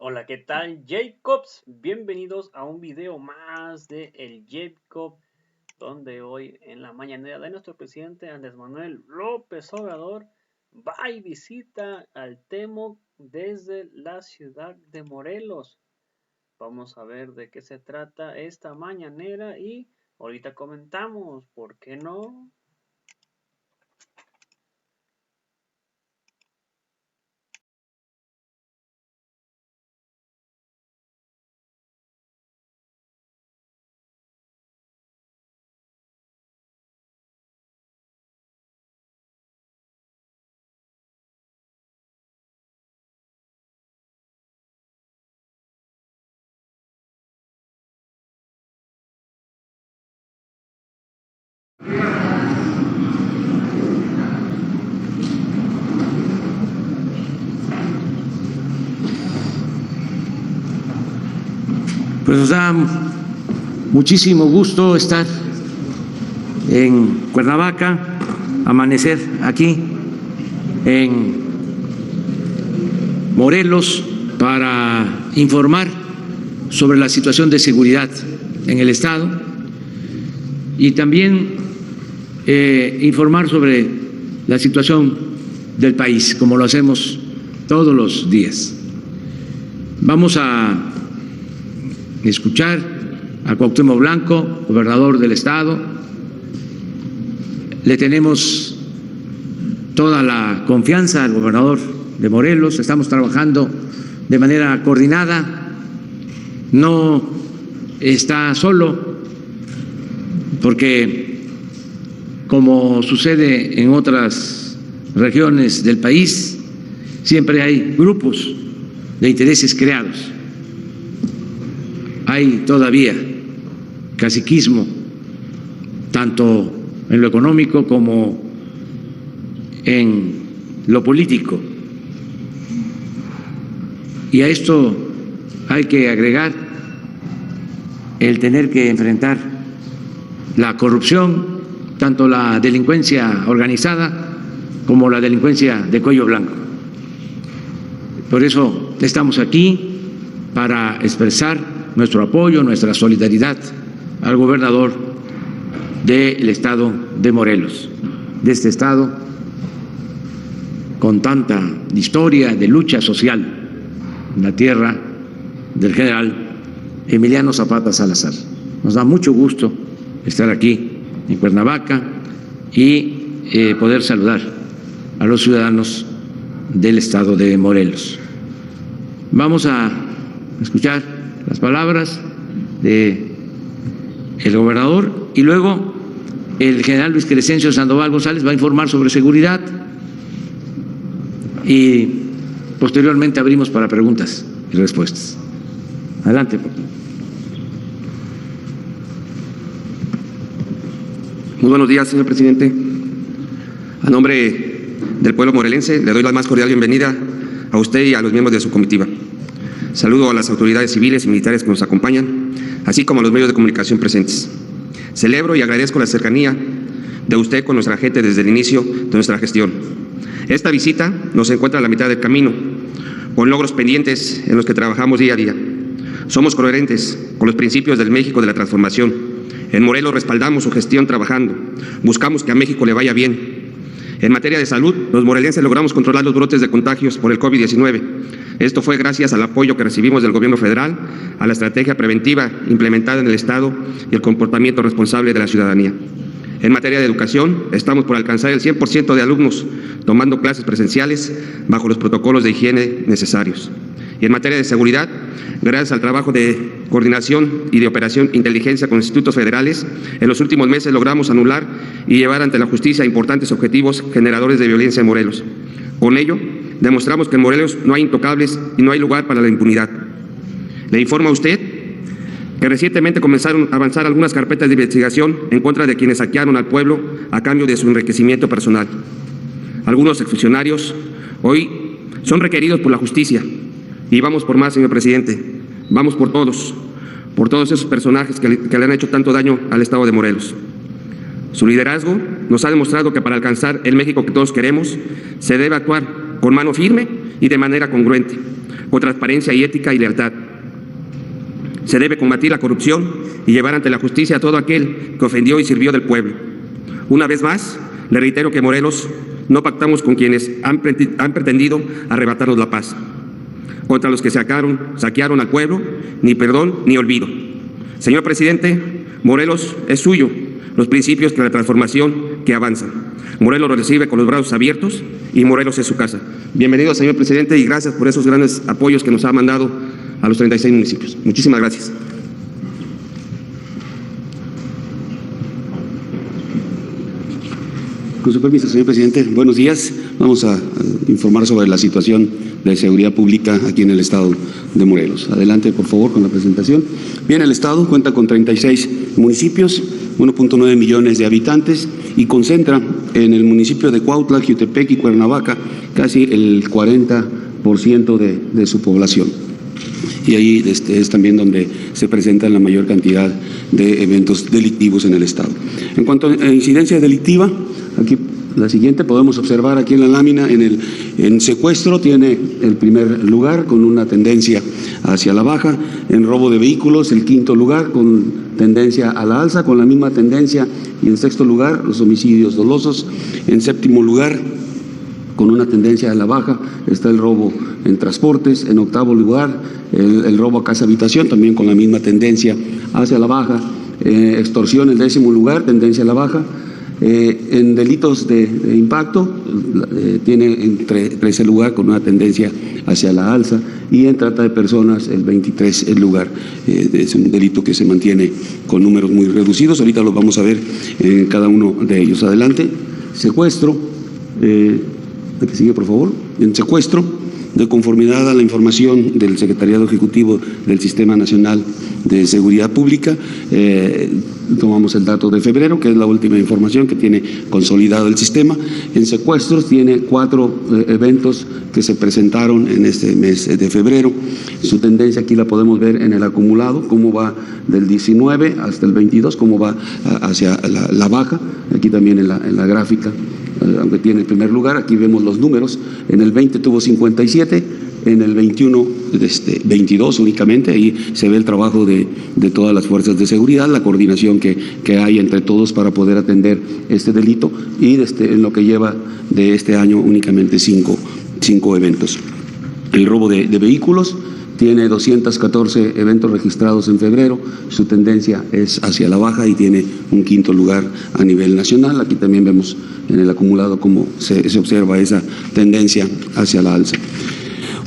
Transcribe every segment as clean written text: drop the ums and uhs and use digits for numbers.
Hola, ¿qué tal, Jacobs? Bienvenidos a un video más de El Jacob, donde hoy en la mañanera de nuestro presidente Andrés Manuel López Obrador va y visita al Temo desde la ciudad de Morelos. Vamos a ver de qué se trata esta mañanera y ahorita comentamos, ¿por qué no? Pues nos da muchísimo gusto estar en Cuernavaca, amanecer aquí en Morelos para informar sobre la situación de seguridad en el estado y también informar sobre la situación del país, como lo hacemos todos los días. Vamos a escuchar a Cuauhtémoc Blanco, gobernador del estado. Le tenemos toda la confianza al gobernador de Morelos. Estamos trabajando de manera coordinada. No está solo, porque como sucede en otras regiones del país, siempre hay grupos de intereses creados. Hay todavía caciquismo, tanto en lo económico como en lo político. Y a esto hay que agregar el tener que enfrentar la corrupción, tanto la delincuencia organizada como la delincuencia de cuello blanco. Por eso estamos aquí para expresar nuestro apoyo, nuestra solidaridad al gobernador del estado de Morelos, de este estado con tanta historia de lucha social, en la tierra del general Emiliano Zapata Salazar. Nos da mucho gusto estar aquí en Cuernavaca y poder saludar a los ciudadanos del estado de Morelos. Vamos a escuchar las palabras del gobernador y luego el general Luis Crescencio Sandoval González va a informar sobre seguridad y posteriormente abrimos para preguntas y respuestas. Adelante, por favor. Muy buenos días, señor presidente. A nombre del pueblo morelense le doy la más cordial bienvenida a usted y a los miembros de su comitiva. Saludo a las autoridades civiles y militares que nos acompañan, así como a los medios de comunicación presentes. Celebro y agradezco la cercanía de usted con nuestra gente desde el inicio de nuestra gestión. Esta visita nos encuentra a la mitad del camino, con logros pendientes en los que trabajamos día a día. Somos coherentes con los principios del México de la transformación. En Morelos respaldamos su gestión trabajando. Buscamos que a México le vaya bien. En materia de salud, los morelenses logramos controlar los brotes de contagios por el COVID-19. Esto fue gracias al apoyo que recibimos del gobierno federal, a la estrategia preventiva implementada en el estado y el comportamiento responsable de la ciudadanía. En materia de educación, estamos por alcanzar el 100% de alumnos tomando clases presenciales bajo los protocolos de higiene necesarios. Y en materia de seguridad, gracias al trabajo de coordinación y de operación inteligencia con institutos federales, en los últimos meses logramos anular y llevar ante la justicia importantes objetivos generadores de violencia en Morelos. Con ello, demostramos que en Morelos no hay intocables y no hay lugar para la impunidad. Le informo a usted que recientemente comenzaron a avanzar algunas carpetas de investigación en contra de quienes saquearon al pueblo a cambio de su enriquecimiento personal. Algunos exfuncionarios hoy son requeridos por la justicia y vamos por más, señor presidente. Vamos por todos esos personajes que le han hecho tanto daño al estado de Morelos. Su liderazgo nos ha demostrado que para alcanzar el México que todos queremos, se debe actuar con mano firme y de manera congruente, con transparencia y ética y lealtad. Se debe combatir la corrupción y llevar ante la justicia a todo aquel que ofendió y sirvió del pueblo. Una vez más, le reitero que Morelos no pactamos con quienes han pretendido arrebatarnos la paz, contra los que saquearon al pueblo, ni perdón ni olvido. Señor presidente, Morelos es suyo, los principios de la transformación que avanzan. Morelos lo recibe con los brazos abiertos y Morelos es su casa. Bienvenido, señor presidente, y gracias por esos grandes apoyos que nos ha mandado a los 36 municipios. Muchísimas gracias. Con su permiso, señor presidente, buenos días. Vamos a informar sobre la situación de seguridad pública aquí en el estado de Morelos. Adelante, por favor, con la presentación. Bien, el estado cuenta con 36 municipios, 1.9 millones de habitantes y concentra en el municipio de Cuautla, Jiutepec y Cuernavaca casi el 40% de su población. Y ahí es también donde se presentan la mayor cantidad de eventos delictivos en el estado. En cuanto a incidencia delictiva, aquí la siguiente podemos observar aquí en la lámina, en secuestro tiene el primer lugar con una tendencia hacia la baja, en robo de vehículos el quinto lugar con tendencia a la alza, con la misma tendencia, y en sexto lugar los homicidios dolosos, en séptimo lugar con una tendencia a la baja está el robo en transportes, en octavo lugar el robo a casa habitación, también con la misma tendencia hacia la baja, extorsión en décimo lugar, tendencia a la baja. En delitos de impacto tiene en 13 lugar con una tendencia hacia la alza, y en trata de personas el 23 lugar. Es un delito que se mantiene con números muy reducidos. Ahorita los vamos a ver en cada uno de ellos. Adelante. Secuestro. ¿La que sigue, por favor? En secuestro, de conformidad a la información del Secretariado Ejecutivo del Sistema Nacional de Seguridad Pública, tomamos el dato de febrero, que es la última información que tiene consolidado el sistema. En secuestros tiene 4 eventos que se presentaron en este mes de febrero. Su tendencia aquí la podemos ver en el acumulado, cómo va del 19 hasta el 22, cómo va hacia la baja, aquí también en la gráfica. Aunque tiene el primer lugar, aquí vemos los números. En el 20 tuvo 57, en el 21 22 únicamente. Ahí se ve el trabajo de todas las fuerzas de seguridad, la coordinación que hay entre todos para poder atender este delito, y en lo que lleva de este año únicamente 5 eventos. El robo de vehículos tiene 214 eventos registrados en febrero, su tendencia es hacia la baja y tiene un quinto lugar a nivel nacional. Aquí también vemos en el acumulado cómo se observa esa tendencia hacia la alza.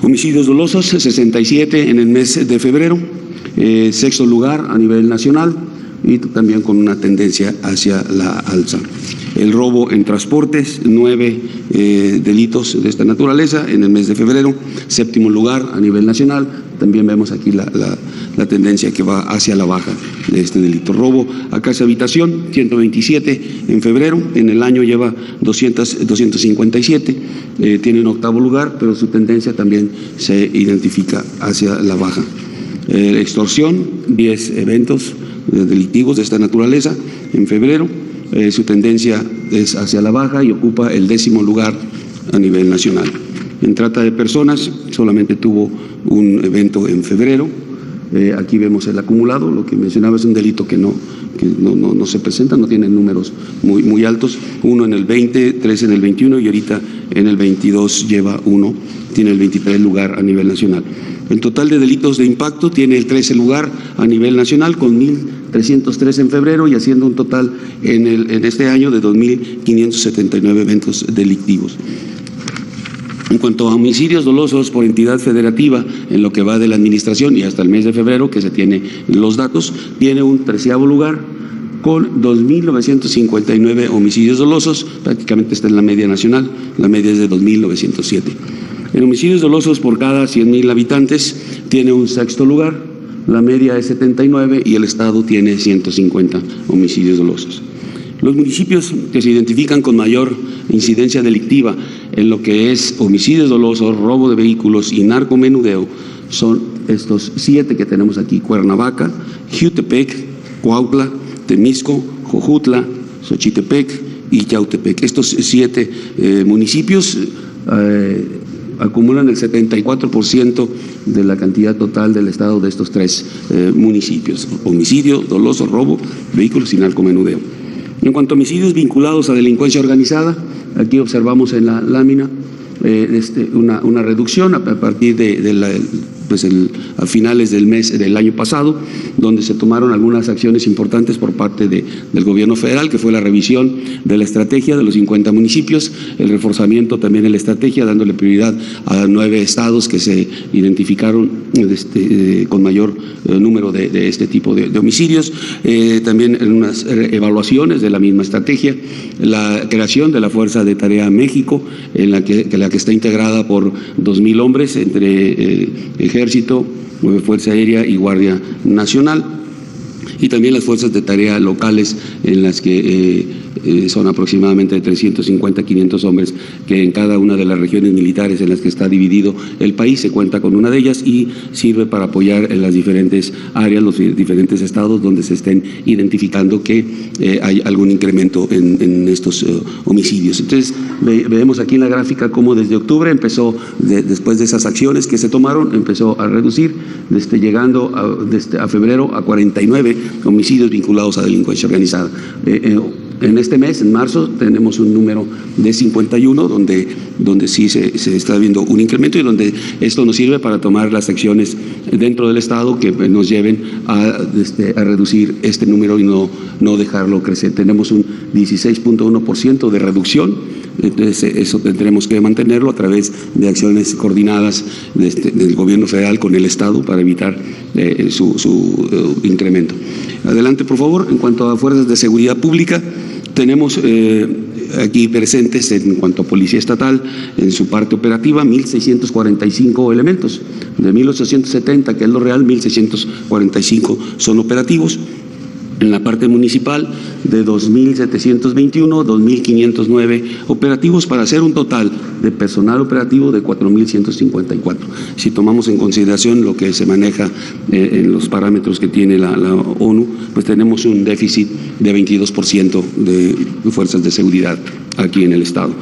Homicidios dolosos, 67 en el mes de febrero, sexto lugar a nivel nacional y también con una tendencia hacia la alza. El robo en transportes, 9 delitos de esta naturaleza en el mes de febrero, séptimo lugar a nivel nacional. También vemos aquí la tendencia que va hacia la baja de este delito. Robo a casa habitación, 127 en febrero, en el año lleva 257, tiene un octavo lugar, pero su tendencia también se identifica hacia la baja. Extorsión, 10 eventos delictivos de esta naturaleza en febrero, su tendencia es hacia la baja y ocupa el 10º lugar a nivel nacional. En trata de personas solamente tuvo un evento en febrero. Aquí vemos el acumulado, lo que mencionaba es un delito que no se presenta, no tiene números muy altos, 1 en el 20, 3 en el 21 y ahorita en el 22 lleva 1, tiene el 23 lugar a nivel nacional. El total de delitos de impacto tiene el 13 lugar a nivel nacional con 1.303 en febrero y haciendo un total en este año de 2.579 eventos delictivos. En cuanto a homicidios dolosos por entidad federativa, en lo que va de la administración y hasta el mes de febrero, que se tiene los datos, tiene un 13º lugar con 2.959 homicidios dolosos, prácticamente está en la media nacional, la media es de 2.907. En homicidios dolosos por cada 100.000 habitantes tiene un 6º lugar, la media es 79 y el estado tiene 150 homicidios dolosos. Los municipios que se identifican con mayor incidencia delictiva en lo que es homicidios dolosos, robo de vehículos y narcomenudeo son estos 7 que tenemos aquí: Cuernavaca, Jiutepec, Cuautla, Temisco, Jojutla, Xochitepec y Yautepec. Estos 7 municipios acumulan el 74% de la cantidad total del estado de estos tres municipios: homicidio, doloso, robo, vehículos y narcomenudeo. En cuanto a homicidios vinculados a delincuencia organizada, aquí observamos en la lámina una reducción a partir a finales del mes del año pasado, donde se tomaron algunas acciones importantes por parte del gobierno federal, que fue la revisión de la estrategia de los 50 municipios, el reforzamiento también de la estrategia, dándole prioridad a 9 estados que se identificaron con mayor número de este tipo de homicidios, también en unas evaluaciones de la misma estrategia, la creación de la Fuerza de Tarea México, en la que está integrada por 2,000 hombres entre Ejército, Fuerza Aérea y Guardia Nacional, y también las fuerzas de tarea locales, en las que son aproximadamente 350 a 500 hombres, que en cada una de las regiones militares en las que está dividido el país se cuenta con una de ellas y sirve para apoyar en las diferentes áreas, los diferentes estados donde se estén identificando que hay algún incremento en estos homicidios. Entonces, vemos aquí en la gráfica cómo desde octubre empezó, después de esas acciones que se tomaron, empezó a reducir, llegando a febrero a 49 homicidios vinculados a delincuencia organizada. En este mes, en marzo, tenemos un número de 51, donde sí se está viendo un incremento, y donde esto nos sirve para tomar las acciones dentro del Estado que nos lleven a reducir este número y no dejarlo crecer. Tenemos un 16.1% de reducción. Entonces, eso tendremos que mantenerlo a través de acciones coordinadas del gobierno federal con el Estado para evitar su incremento. Adelante, por favor. En cuanto a fuerzas de seguridad pública, tenemos aquí presentes, en cuanto a Policía Estatal, en su parte operativa, 1,645 elementos. De 1,870, que es lo real, 1,645 son operativos. En la parte municipal, de 2,721, 2,509 operativos, para hacer un total de personal operativo de 4,154. Si tomamos en consideración lo que se maneja en los parámetros que tiene la ONU, pues tenemos un déficit de 22% de fuerzas de seguridad aquí en el Estado.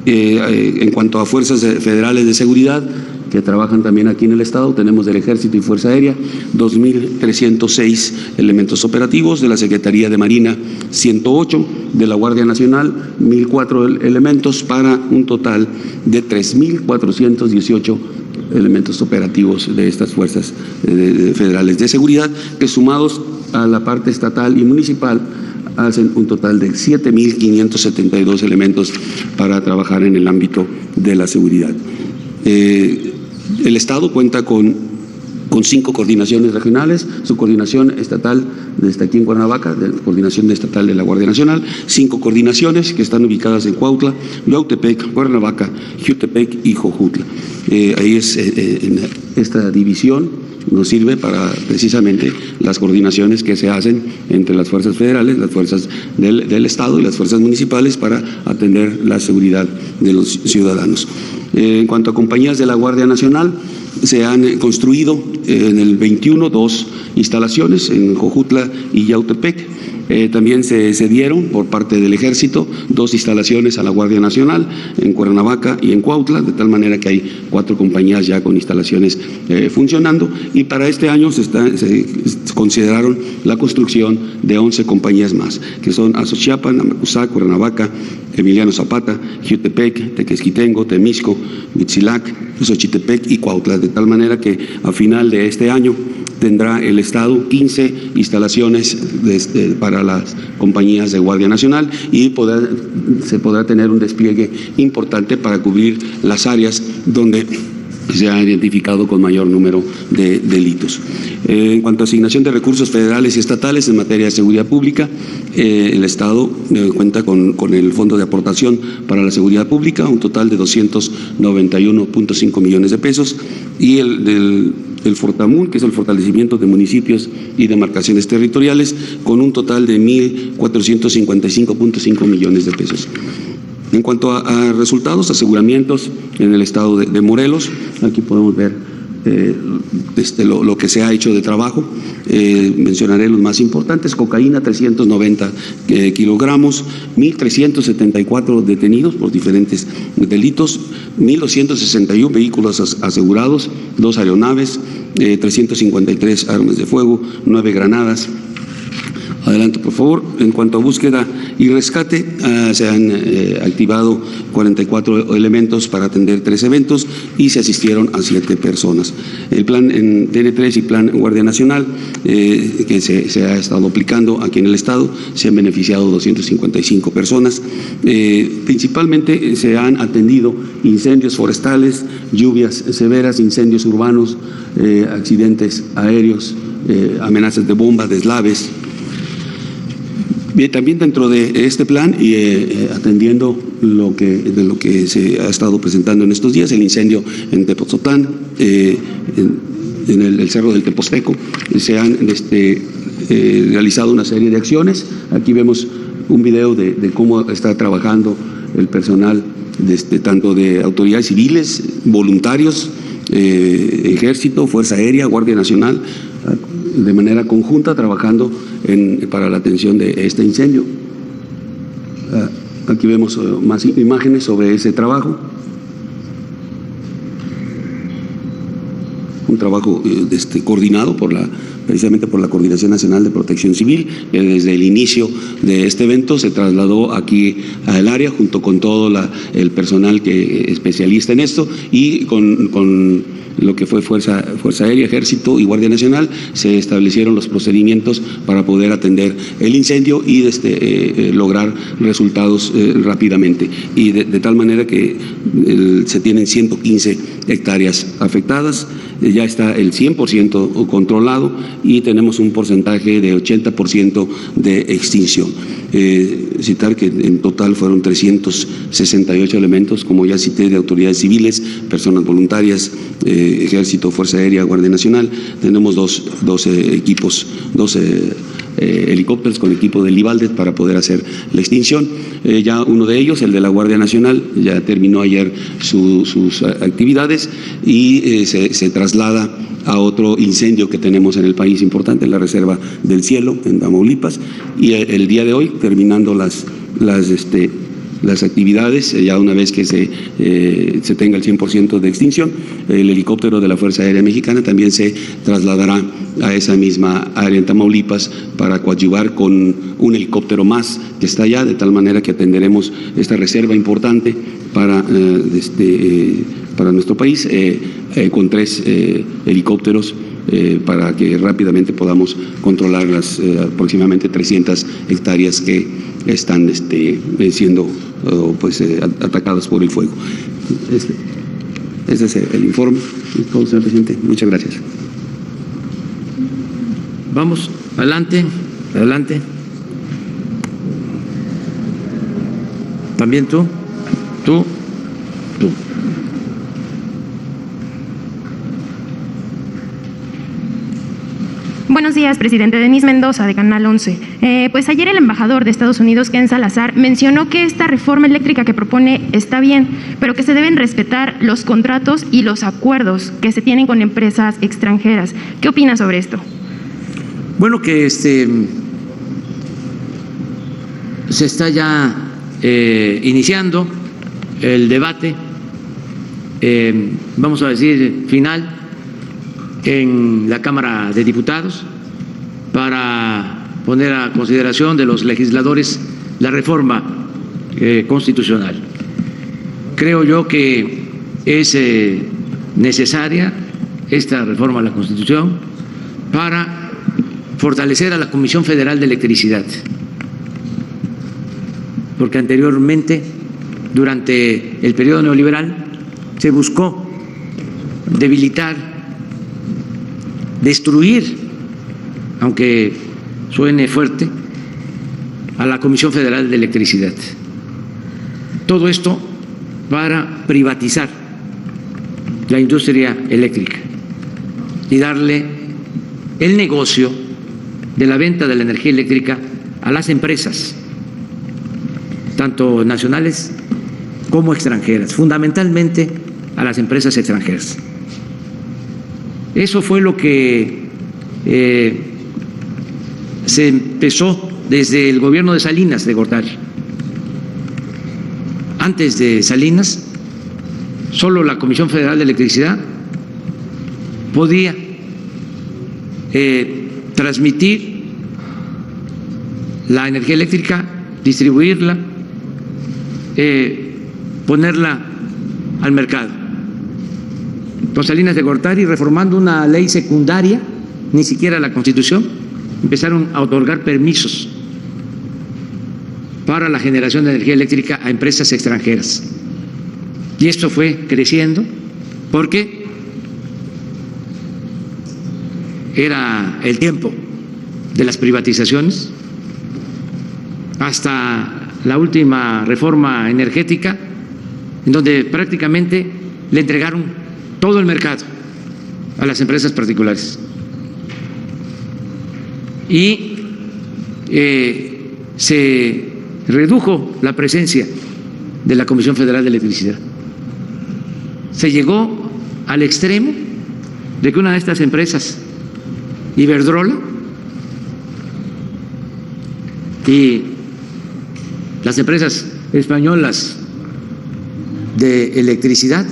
En cuanto a fuerzas federales de seguridad que trabajan también aquí en el Estado, tenemos del Ejército y Fuerza Aérea 2,306 elementos operativos, de la Secretaría de Marina 108, de la Guardia Nacional 1,004 elementos, para un total de 3,418 elementos operativos de estas fuerzas federales de seguridad, que sumados a la parte estatal y municipal hacen un total de 7,572 elementos para trabajar en el ámbito de la seguridad. El Estado cuenta con 5 coordinaciones regionales, su coordinación estatal desde aquí en Cuernavaca, coordinación estatal de la Guardia Nacional, 5 coordinaciones que están ubicadas en Cuautla, Yautepec, Cuernavaca, Jiutepec y Jojutla. Ahí en esta división nos sirve para precisamente las coordinaciones que se hacen entre las fuerzas federales, las fuerzas del Estado y las fuerzas municipales para atender la seguridad de los ciudadanos. En cuanto a compañías de la Guardia Nacional, se han construido en el 21 2 instalaciones en Jojutla y Yautepec. También se cedieron por parte del Ejército 2 instalaciones a la Guardia Nacional en Cuernavaca y en Cuautla, de tal manera que hay 4 compañías ya con instalaciones funcionando, y para este año se consideraron la construcción de 11 compañías más, que son Azochiapan, Amacuzá, Cuernavaca, Emiliano Zapata, Jiutepec, Tequesquitengo, Temisco, Huitzilac, Xochitepec y Cuautla, de tal manera que a final de este año tendrá el Estado 15 instalaciones para las compañías de Guardia Nacional, y se podrá tener un despliegue importante para cubrir las áreas donde se ha identificado con mayor número de delitos. En cuanto a asignación de recursos federales y estatales en materia de seguridad pública, el Estado cuenta con el Fondo de Aportación para la Seguridad Pública, un total de 291.5 millones de pesos, y el Fortamun, que es el fortalecimiento de municipios y demarcaciones territoriales, con un total de 1,455.5 millones de pesos. En cuanto a resultados, aseguramientos en el estado de Morelos, aquí podemos ver lo que se ha hecho de trabajo. Mencionaré los más importantes: cocaína 390 kilogramos, 1.374 detenidos por diferentes delitos, 1.261 vehículos asegurados, 2 aeronaves, 353 armas de fuego, 9 granadas. Adelante, por favor. En cuanto a búsqueda y rescate, se han activado 44 elementos para atender 3 eventos y se asistieron a 7 personas. El plan en DN3 y plan Guardia Nacional que se ha estado aplicando aquí en el Estado, se han beneficiado 255 personas. Principalmente se han atendido incendios forestales, lluvias severas, incendios urbanos, accidentes aéreos, amenazas de bomba, deslaves. Bien, también dentro de este plan y atendiendo de lo que se ha estado presentando en estos días, el incendio en Tepoztlán, en el Cerro del Teposteco, se han realizado una serie de acciones. Aquí vemos un video de cómo está trabajando el personal tanto de autoridades civiles, voluntarios, Ejército, Fuerza Aérea, Guardia Nacional, de manera conjunta trabajando para la atención de este incendio. Aquí vemos más imágenes sobre ese trabajo. Un trabajo coordinado precisamente por la Coordinación Nacional de Protección Civil, que desde el inicio de este evento se trasladó aquí al área junto con todo el personal que especialista en esto y con lo que fue Fuerza Aérea, Ejército y Guardia Nacional. Se establecieron los procedimientos para poder atender el incendio y lograr resultados rápidamente, y de tal manera que se tienen 115 hectáreas afectadas. Ya está el 100% controlado y tenemos un porcentaje de 80% de extinción. Citar que en total fueron 368 elementos, como ya cité, de autoridades civiles, personas voluntarias, Ejército, Fuerza Aérea, Guardia Nacional. Tenemos dos equipos, helicópteros con equipo del IVALDET para poder hacer la extinción. Ya uno de ellos, el de la Guardia Nacional, ya terminó ayer sus actividades y se traslada a otro incendio que tenemos en el país importante, en la Reserva del Cielo, en Tamaulipas, y el día de hoy, terminando las actividades, ya una vez que se tenga el 100% de extinción, el helicóptero de la Fuerza Aérea Mexicana también se trasladará a esa misma área en Tamaulipas para coadyuvar con un helicóptero más que está allá, de tal manera que atenderemos esta reserva importante para nuestro país, con 3 helicópteros para que rápidamente podamos controlar las aproximadamente 300 hectáreas que están siendo atacadas por el fuego. Ese es el informe. Señor presidente, muchas gracias. Vamos, adelante. También tú. Buenos días, presidente. Denise Mendoza, de Canal 11. Pues ayer el embajador de Estados Unidos, Ken Salazar, mencionó que esta reforma eléctrica que propone está bien, pero que se deben respetar los contratos y los acuerdos que se tienen con empresas extranjeras. ¿Qué opina sobre esto? Bueno, que se está ya iniciando el debate, vamos a decir, final, en la Cámara de Diputados para poner a consideración de los legisladores la reforma constitucional. Creo yo que es necesaria esta reforma a la Constitución para fortalecer a la Comisión Federal de Electricidad, porque anteriormente, durante el periodo neoliberal, se buscó debilitar, destruir, aunque suene fuerte, a la Comisión Federal de Electricidad. Todo esto para privatizar la industria eléctrica y darle el negocio de la venta de la energía eléctrica a las empresas, tanto nacionales como extranjeras, fundamentalmente a las empresas extranjeras. Eso fue lo que se empezó desde el gobierno de Salinas de Gortari. Antes de Salinas, solo la Comisión Federal de Electricidad podía transmitir la energía eléctrica, distribuirla, ponerla al mercado. Con Salinas de Gortari, reformando una ley secundaria, ni siquiera la Constitución, empezaron a otorgar permisos para la generación de energía eléctrica a empresas extranjeras. Y esto fue creciendo porque era el tiempo de las privatizaciones, hasta la última reforma energética, en donde prácticamente le entregaron todo el mercado a las empresas particulares. Y se redujo la presencia de la Comisión Federal de Electricidad. Se llegó al extremo de que una de estas empresas, Iberdrola, y las empresas españolas de electricidad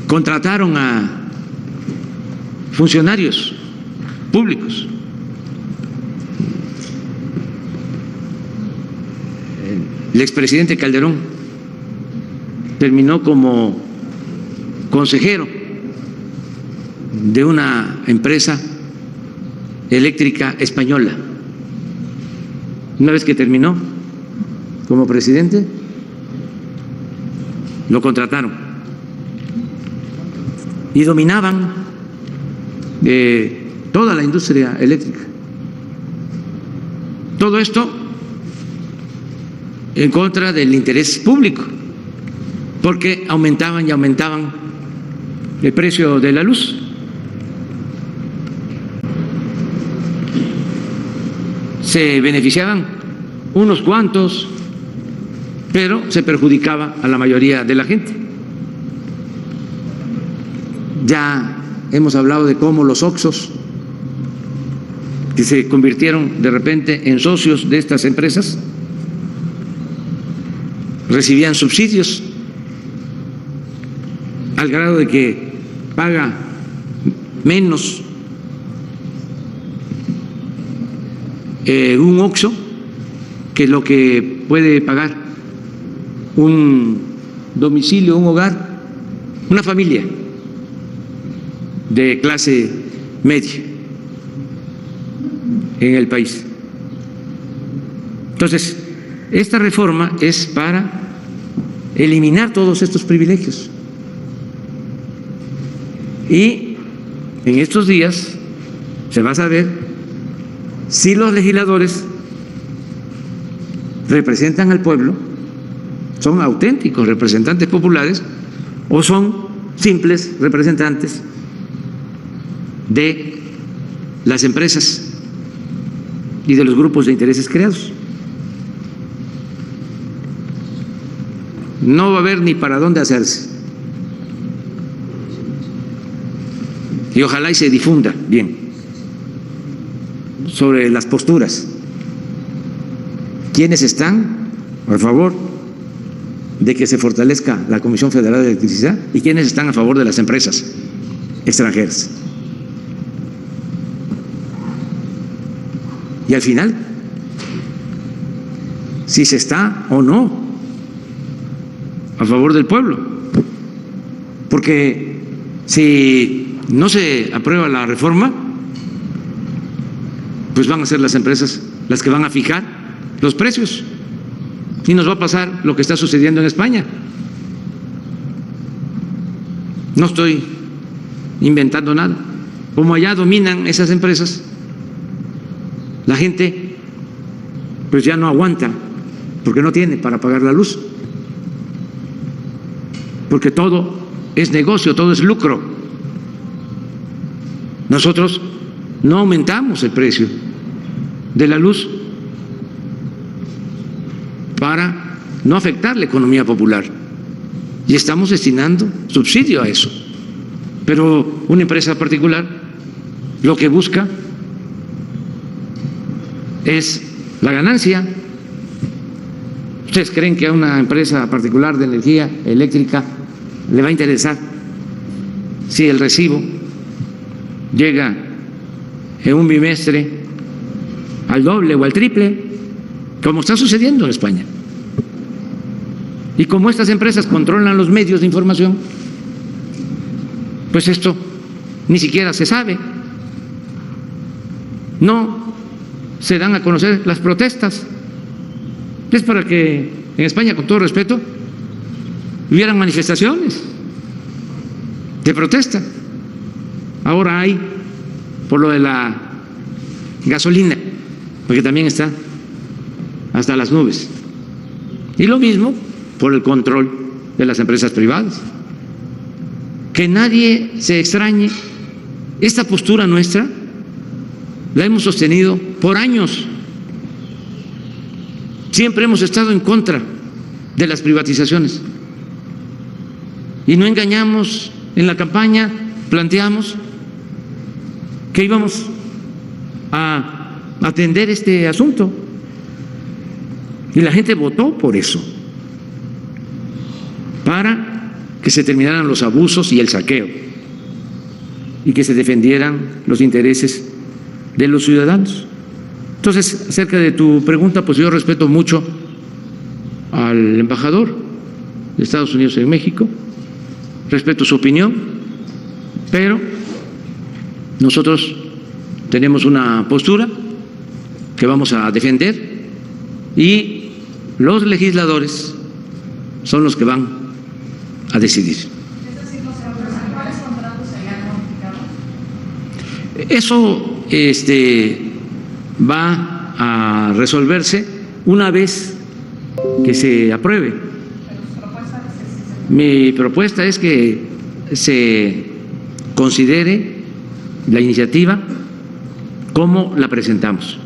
contrataron a funcionarios públicos. El expresidente Calderón terminó como consejero de una empresa eléctrica española. Una vez que terminó como presidente, lo contrataron y dominaban toda la industria eléctrica. Todo esto en contra del interés público, porque aumentaban y aumentaban el precio de la luz. Se beneficiaban unos cuantos, pero se perjudicaba a la mayoría de la gente. Ya hemos hablado de cómo los Oxxos, que se convirtieron de repente en socios de estas empresas, recibían subsidios al grado de que paga menos un Oxxo que lo que puede pagar un domicilio, un hogar, una familia de clase media en el país. Entonces, esta reforma es para eliminar todos estos privilegios. Y en estos días se va a saber si los legisladores representan al pueblo, son auténticos representantes populares o son simples representantes de las empresas y de los grupos de intereses creados. No va a haber ni para dónde hacerse. Y ojalá y se difunda bien sobre las posturas. ¿Quiénes están a favor de que se fortalezca la Comisión Federal de Electricidad y quiénes están a favor de las empresas extranjeras? Y al final, si se está o no a favor del pueblo, porque si no se aprueba la reforma, pues van a ser las empresas las que van a fijar los precios y nos va a pasar lo que está sucediendo en España. No estoy inventando nada. Como allá dominan esas empresas, la gente pues ya no aguanta porque no tiene para pagar la luz, porque todo es negocio, todo es lucro. Nosotros no aumentamos el precio de la luz para no afectar la economía popular. y estamos destinando subsidio a eso. Pero una empresa particular lo que busca es la ganancia. ¿Ustedes creen que a una empresa particular de energía eléctrica le va a interesar si el recibo llega en un bimestre al doble o al triple, como está sucediendo en España? Y como estas empresas controlan los medios de información, pues esto ni siquiera se sabe. No se dan a conocer las protestas. Es para que en España, con todo respeto, hubieran manifestaciones de protesta. Ahora hay por lo de la gasolina, porque también está hasta las nubes. Y lo mismo por el control de las empresas privadas. Que nadie se extrañe, esta postura nuestra la hemos sostenido por años. Siempre hemos estado en contra de las privatizaciones. Y no engañamos. En la campaña planteamos que íbamos a atender este asunto. Y la gente votó por eso, para que se terminaran los abusos y el saqueo y que se defendieran los intereses de los ciudadanos. Entonces, acerca de tu pregunta, pues yo respeto mucho al embajador de Estados Unidos en México, respeto su opinión, pero nosotros tenemos una postura que vamos a defender y los legisladores son los que van a decidir. ¿Cuáles contratos serían modificados? Eso va a resolverse una vez que se apruebe. Mi propuesta es que se considere la iniciativa como la presentamos,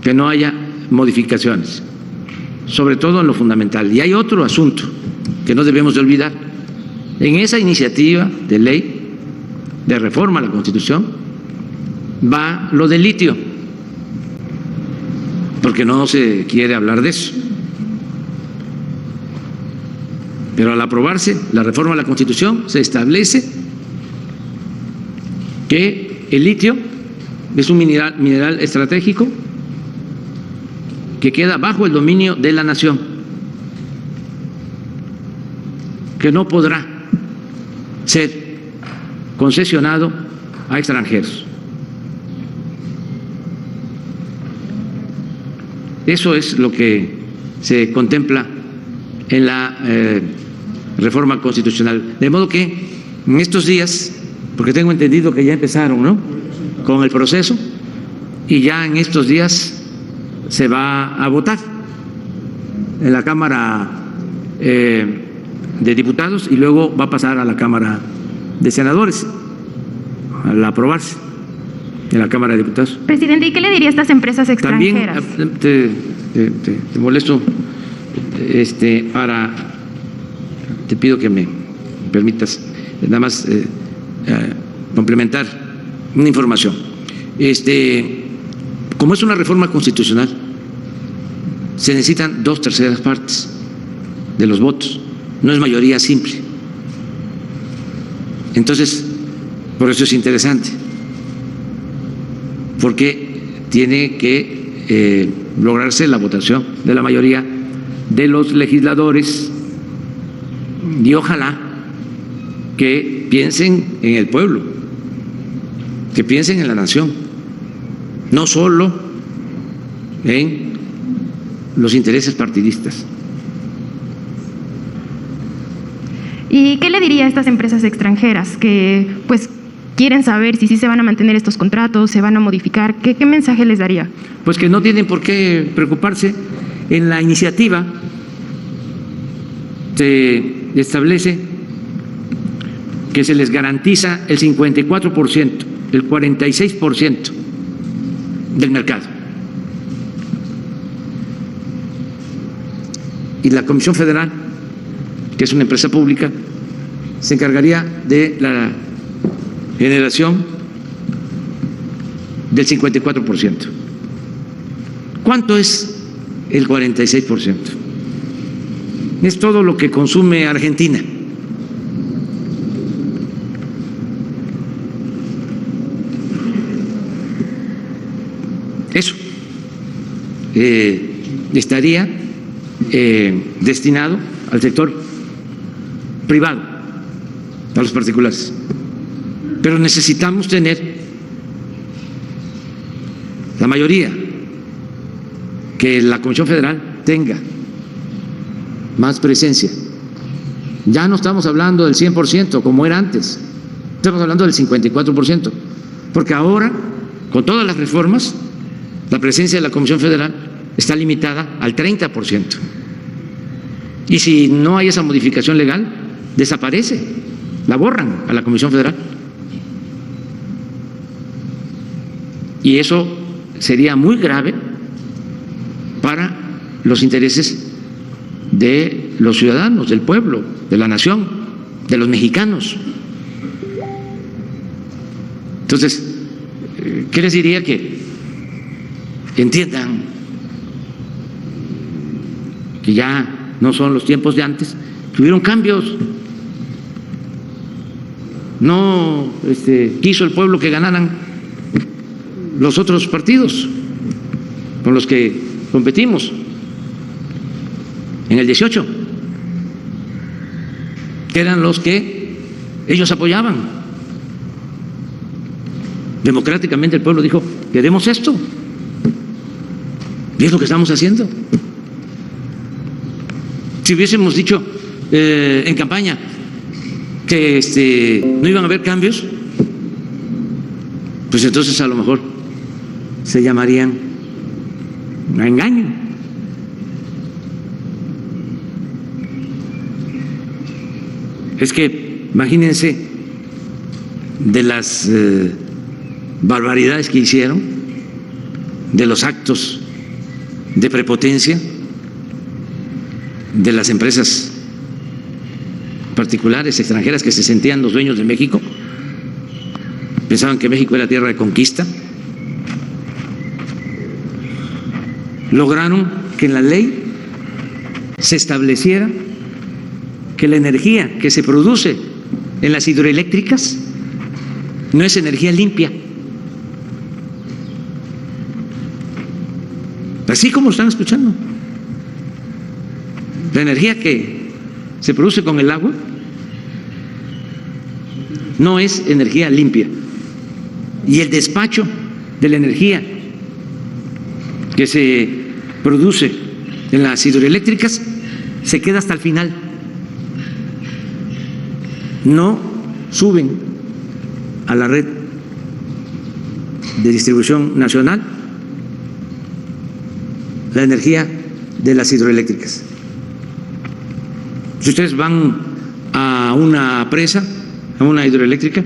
que no haya modificaciones, sobre todo en lo fundamental. Y hay otro asunto que no debemos de olvidar. En esa iniciativa de ley de reforma a la Constitución va lo del litio, porque no se quiere hablar de eso. Pero al aprobarse la reforma a la Constitución se establece que el litio es un mineral estratégico que queda bajo el dominio de la nación, que no podrá ser concesionado a extranjeros. Eso es lo que se contempla en la reforma constitucional. De modo que en estos días, porque tengo entendido que ya empezaron, ¿no?, con el proceso, y ya en estos días se va a votar en la Cámara de Diputados y luego va a pasar a la Cámara de Senadores al aprobarse en la Cámara de Diputados. Presidente, ¿y qué le diría a estas empresas extranjeras? También te molesto te pido que me permitas nada más complementar una información. Como es una reforma constitucional, se necesitan 2/3 partes de los votos, no es mayoría simple. Entonces, por eso es interesante, porque tiene que lograrse la votación de la mayoría de los legisladores, y ojalá que piensen en el pueblo, que piensen en la nación, no solo en los intereses partidistas. ¿Y qué le diría a estas empresas extranjeras que pues quieren saber si sí se van a mantener estos contratos, se van a modificar? ¿Qué mensaje les daría? Pues que no tienen por qué preocuparse. En la iniciativa se establece que se les garantiza el 54%, el 46% del mercado. Y la Comisión Federal que es una empresa pública, se encargaría de la generación del 54%. ¿Cuánto es el 46%? Es todo lo que consume Argentina. Eso estaría destinado al sector privado, a los particulares. Pero necesitamos tener la mayoría, que la Comisión Federal tenga más presencia. Ya no estamos hablando del 100% como era antes, estamos hablando del 54%, porque ahora, con todas las reformas, la presencia de la Comisión Federal está limitada al 30%. Y si no hay esa modificación legal, desaparece, la borran a la Comisión Federal. Y eso sería muy grave para los intereses de los ciudadanos, del pueblo, de la nación, de los mexicanos. Entonces, ¿qué les diría? Que entiendan que ya no son los tiempos de antes, que hubieron cambios. No quiso el pueblo que ganaran los otros partidos con los que competimos en el 18, que eran los que ellos apoyaban. Democráticamente el pueblo dijo: queremos esto, y es lo que estamos haciendo. Si hubiésemos dicho en campaña que no iban a haber cambios, pues entonces a lo mejor se llamarían a engaño. Es que imagínense de las barbaridades que hicieron, de los actos de prepotencia de las empresas particulares extranjeras que se sentían los dueños de México, pensaban que México era tierra de conquista. Lograron que en la ley se estableciera que la energía que se produce en las hidroeléctricas no es energía limpia. Así como están escuchando. La energía que se produce con el agua no es energía limpia. Y el despacho de la energía que se produce en las hidroeléctricas se queda hasta el final. No suben a la red de distribución nacional la energía de las hidroeléctricas. Si ustedes van a una presa, a una hidroeléctrica,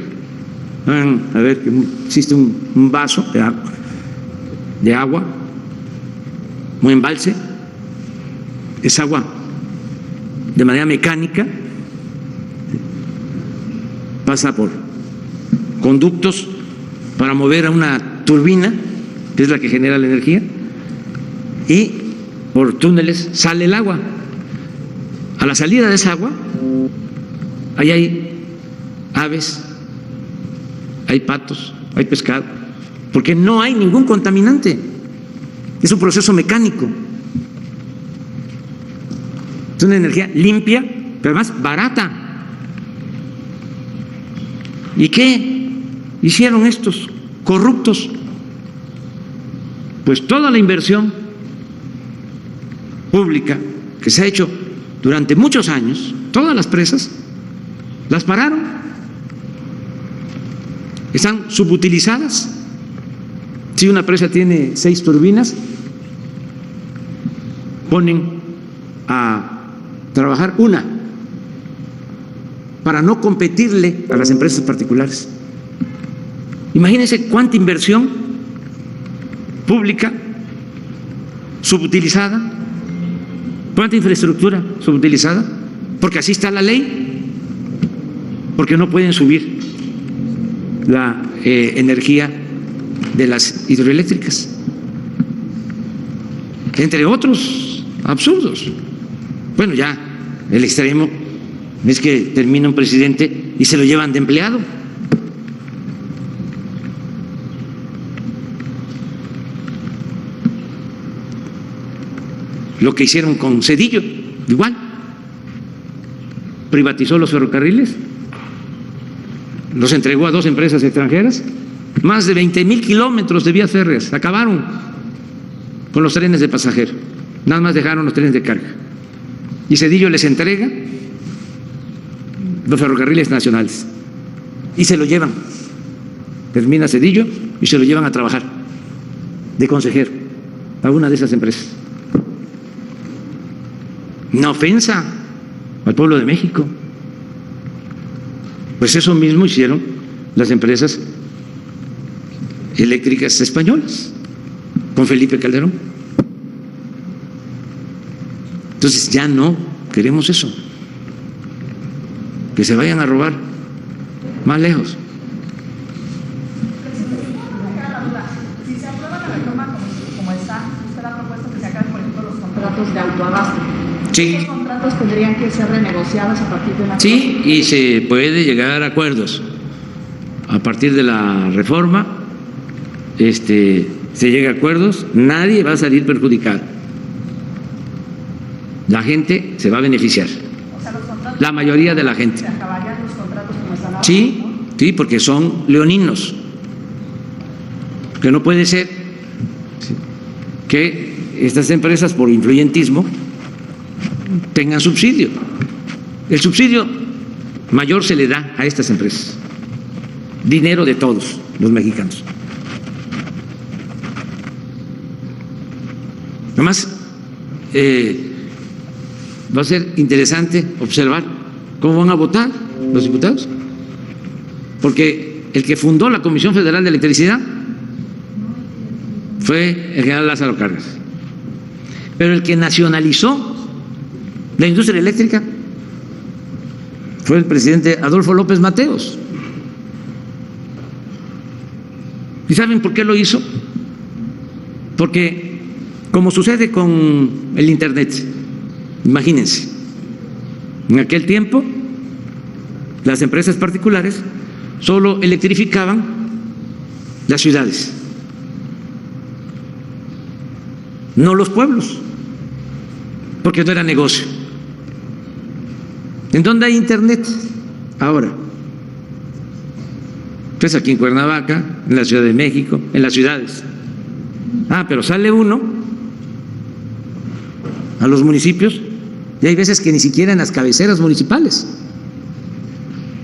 van a ver que existe un vaso de agua, un embalse, es agua de manera mecánica, pasa por conductos para mover a una turbina, que es la que genera la energía, y por túneles sale el agua. A la salida de esa agua, ahí hay aves, hay patos, hay pescado, porque no hay ningún contaminante. Es un proceso mecánico. Es una energía limpia, pero además barata. ¿Y qué hicieron estos corruptos? Pues toda la inversión pública que se ha hecho durante muchos años, todas las presas, las pararon. Están subutilizadas. Si una presa tiene 6 turbinas, ponen a trabajar una para no competirle a las empresas particulares. Imagínense cuánta inversión pública subutilizada, cuánta infraestructura subutilizada porque así está la ley, porque no pueden subir la energía de las hidroeléctricas, entre otros absurdos. Bueno, ya el extremo es que termina un presidente y se lo llevan de empleado. Lo que hicieron con Zedillo, igual, privatizó los ferrocarriles, los entregó a 2 empresas extranjeras, más de 20,000 kilómetros de vías férreas, acabaron con los trenes de pasajeros, nada más dejaron los trenes de carga. Y Zedillo les entrega los ferrocarriles nacionales y se lo llevan. Termina Zedillo y se lo llevan a trabajar de consejero a una de esas empresas. Una ofensa al pueblo de México. Pues eso mismo hicieron las empresas eléctricas españolas con Felipe Calderón. Entonces ya no queremos eso, que se vayan a robar más lejos. Si se aprueba la reforma como está, usted ha propuesto que se acaben, por ejemplo, los contratos de autoabasto. Sí. ¿Esos contratos tendrían que ser renegociados a partir de la reforma? Sí, y se puede llegar a acuerdos. A partir de la reforma, se llega a acuerdos, nadie va a salir perjudicado. La gente se va a beneficiar. O sea, los contratos, La mayoría de la gente. ¿se acabarían los contratos como están ahora? Sí, sí, porque son leoninos. Que no puede ser que estas empresas, por influyentismo, tengan subsidio. El subsidio mayor se le da a estas empresas, dinero de todos los mexicanos. Además, va a ser interesante observar cómo van a votar los diputados, porque el que fundó la Comisión Federal de Electricidad fue el general Lázaro Cárdenas, pero el que nacionalizó la industria eléctrica fue el presidente Adolfo López Mateos. ¿Y saben por qué lo hizo? Porque, como sucede con el Internet, imagínense, en aquel tiempo las empresas particulares solo electrificaban las ciudades, no los pueblos, porque no era negocio. ¿En dónde hay Internet ahora? Pues aquí en Cuernavaca, en la Ciudad de México, en las ciudades. Pero sale uno a los municipios y hay veces que ni siquiera en las cabeceras municipales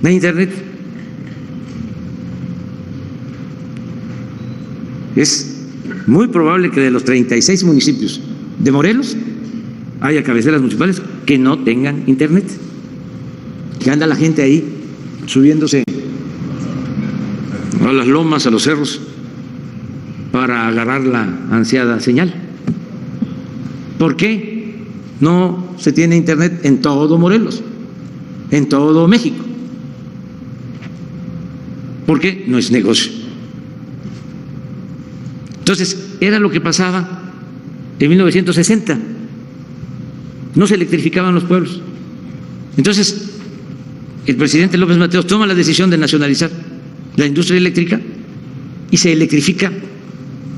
no hay Internet. Es muy probable que de los 36 municipios de Morelos haya cabeceras municipales que no tengan Internet, que anda la gente ahí subiéndose a las lomas, a los cerros, para agarrar la ansiada señal. ¿Por qué no se tiene Internet en todo Morelos, en todo México? Porque no es negocio. Entonces, era lo que pasaba en 1960. No se electrificaban los pueblos. Entonces, el presidente López Mateos toma la decisión de nacionalizar la industria eléctrica y se electrifica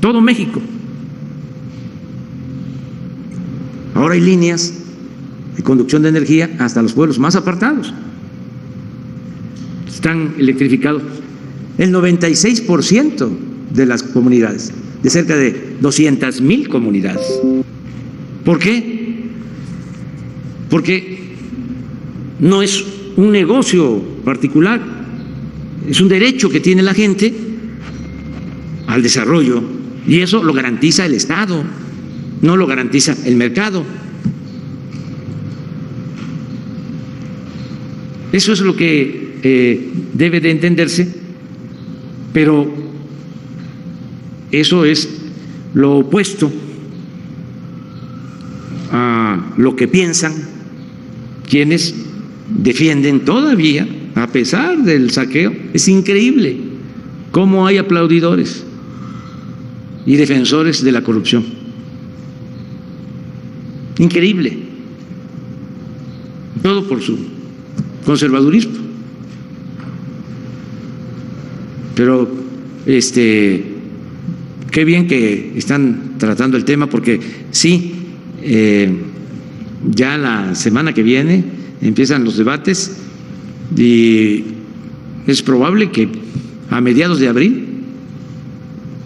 todo México. Ahora hay líneas de conducción de energía hasta los pueblos más apartados. Están electrificados el 96% de las comunidades, de cerca de 200,000 comunidades. ¿Por qué? Porque no es un negocio particular, es un derecho que tiene la gente al desarrollo, y eso lo garantiza el Estado, no lo garantiza el mercado. Eso es lo que debe de entenderse, pero eso es lo opuesto a lo que piensan quienes defienden todavía, a pesar del saqueo. Es increíble cómo hay aplaudidores y defensores de la corrupción. Increíble. Todo por su conservadurismo. Pero qué bien que están tratando el tema, porque sí, ya la semana que viene empiezan los debates y es probable que a mediados de abril,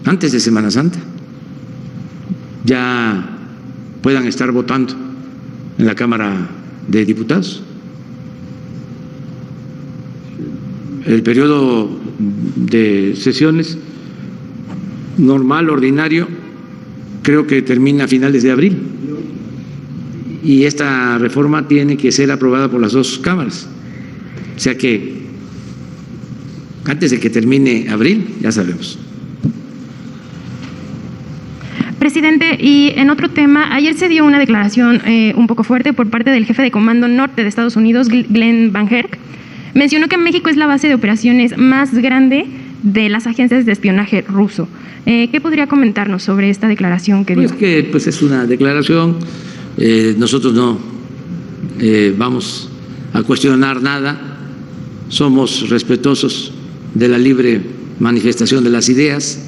antes de Semana Santa, ya puedan estar votando en la Cámara de Diputados. El periodo de sesiones normal, ordinario, creo que termina a finales de abril. Y esta reforma tiene que ser aprobada por las dos cámaras. O sea que antes de que termine abril, ya sabemos. Presidente, y en otro tema, ayer se dio una declaración un poco fuerte por parte del jefe de Comando Norte de Estados Unidos, Glenn Van Herk. Mencionó que México es la base de operaciones más grande de las agencias de espionaje ruso. ¿Qué podría comentarnos sobre esta declaración que dio? Pues es una declaración, nosotros no vamos a cuestionar nada, somos respetuosos de la libre manifestación de las ideas.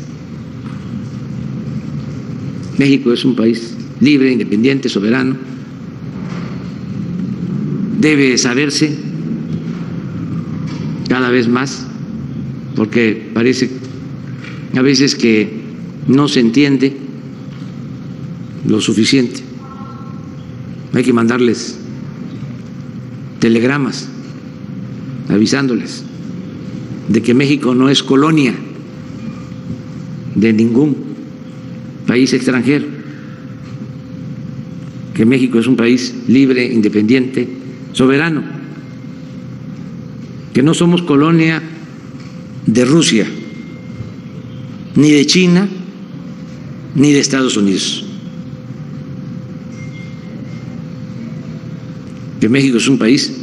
México es un país libre, independiente, soberano. Debe saberse cada vez más, porque parece a veces que no se entiende lo suficiente. Hay que mandarles telegramas avisándoles de que México no es colonia de ningún país extranjero, que México es un país libre, independiente, soberano, que no somos colonia de Rusia, ni de China, ni de Estados Unidos, que México es un país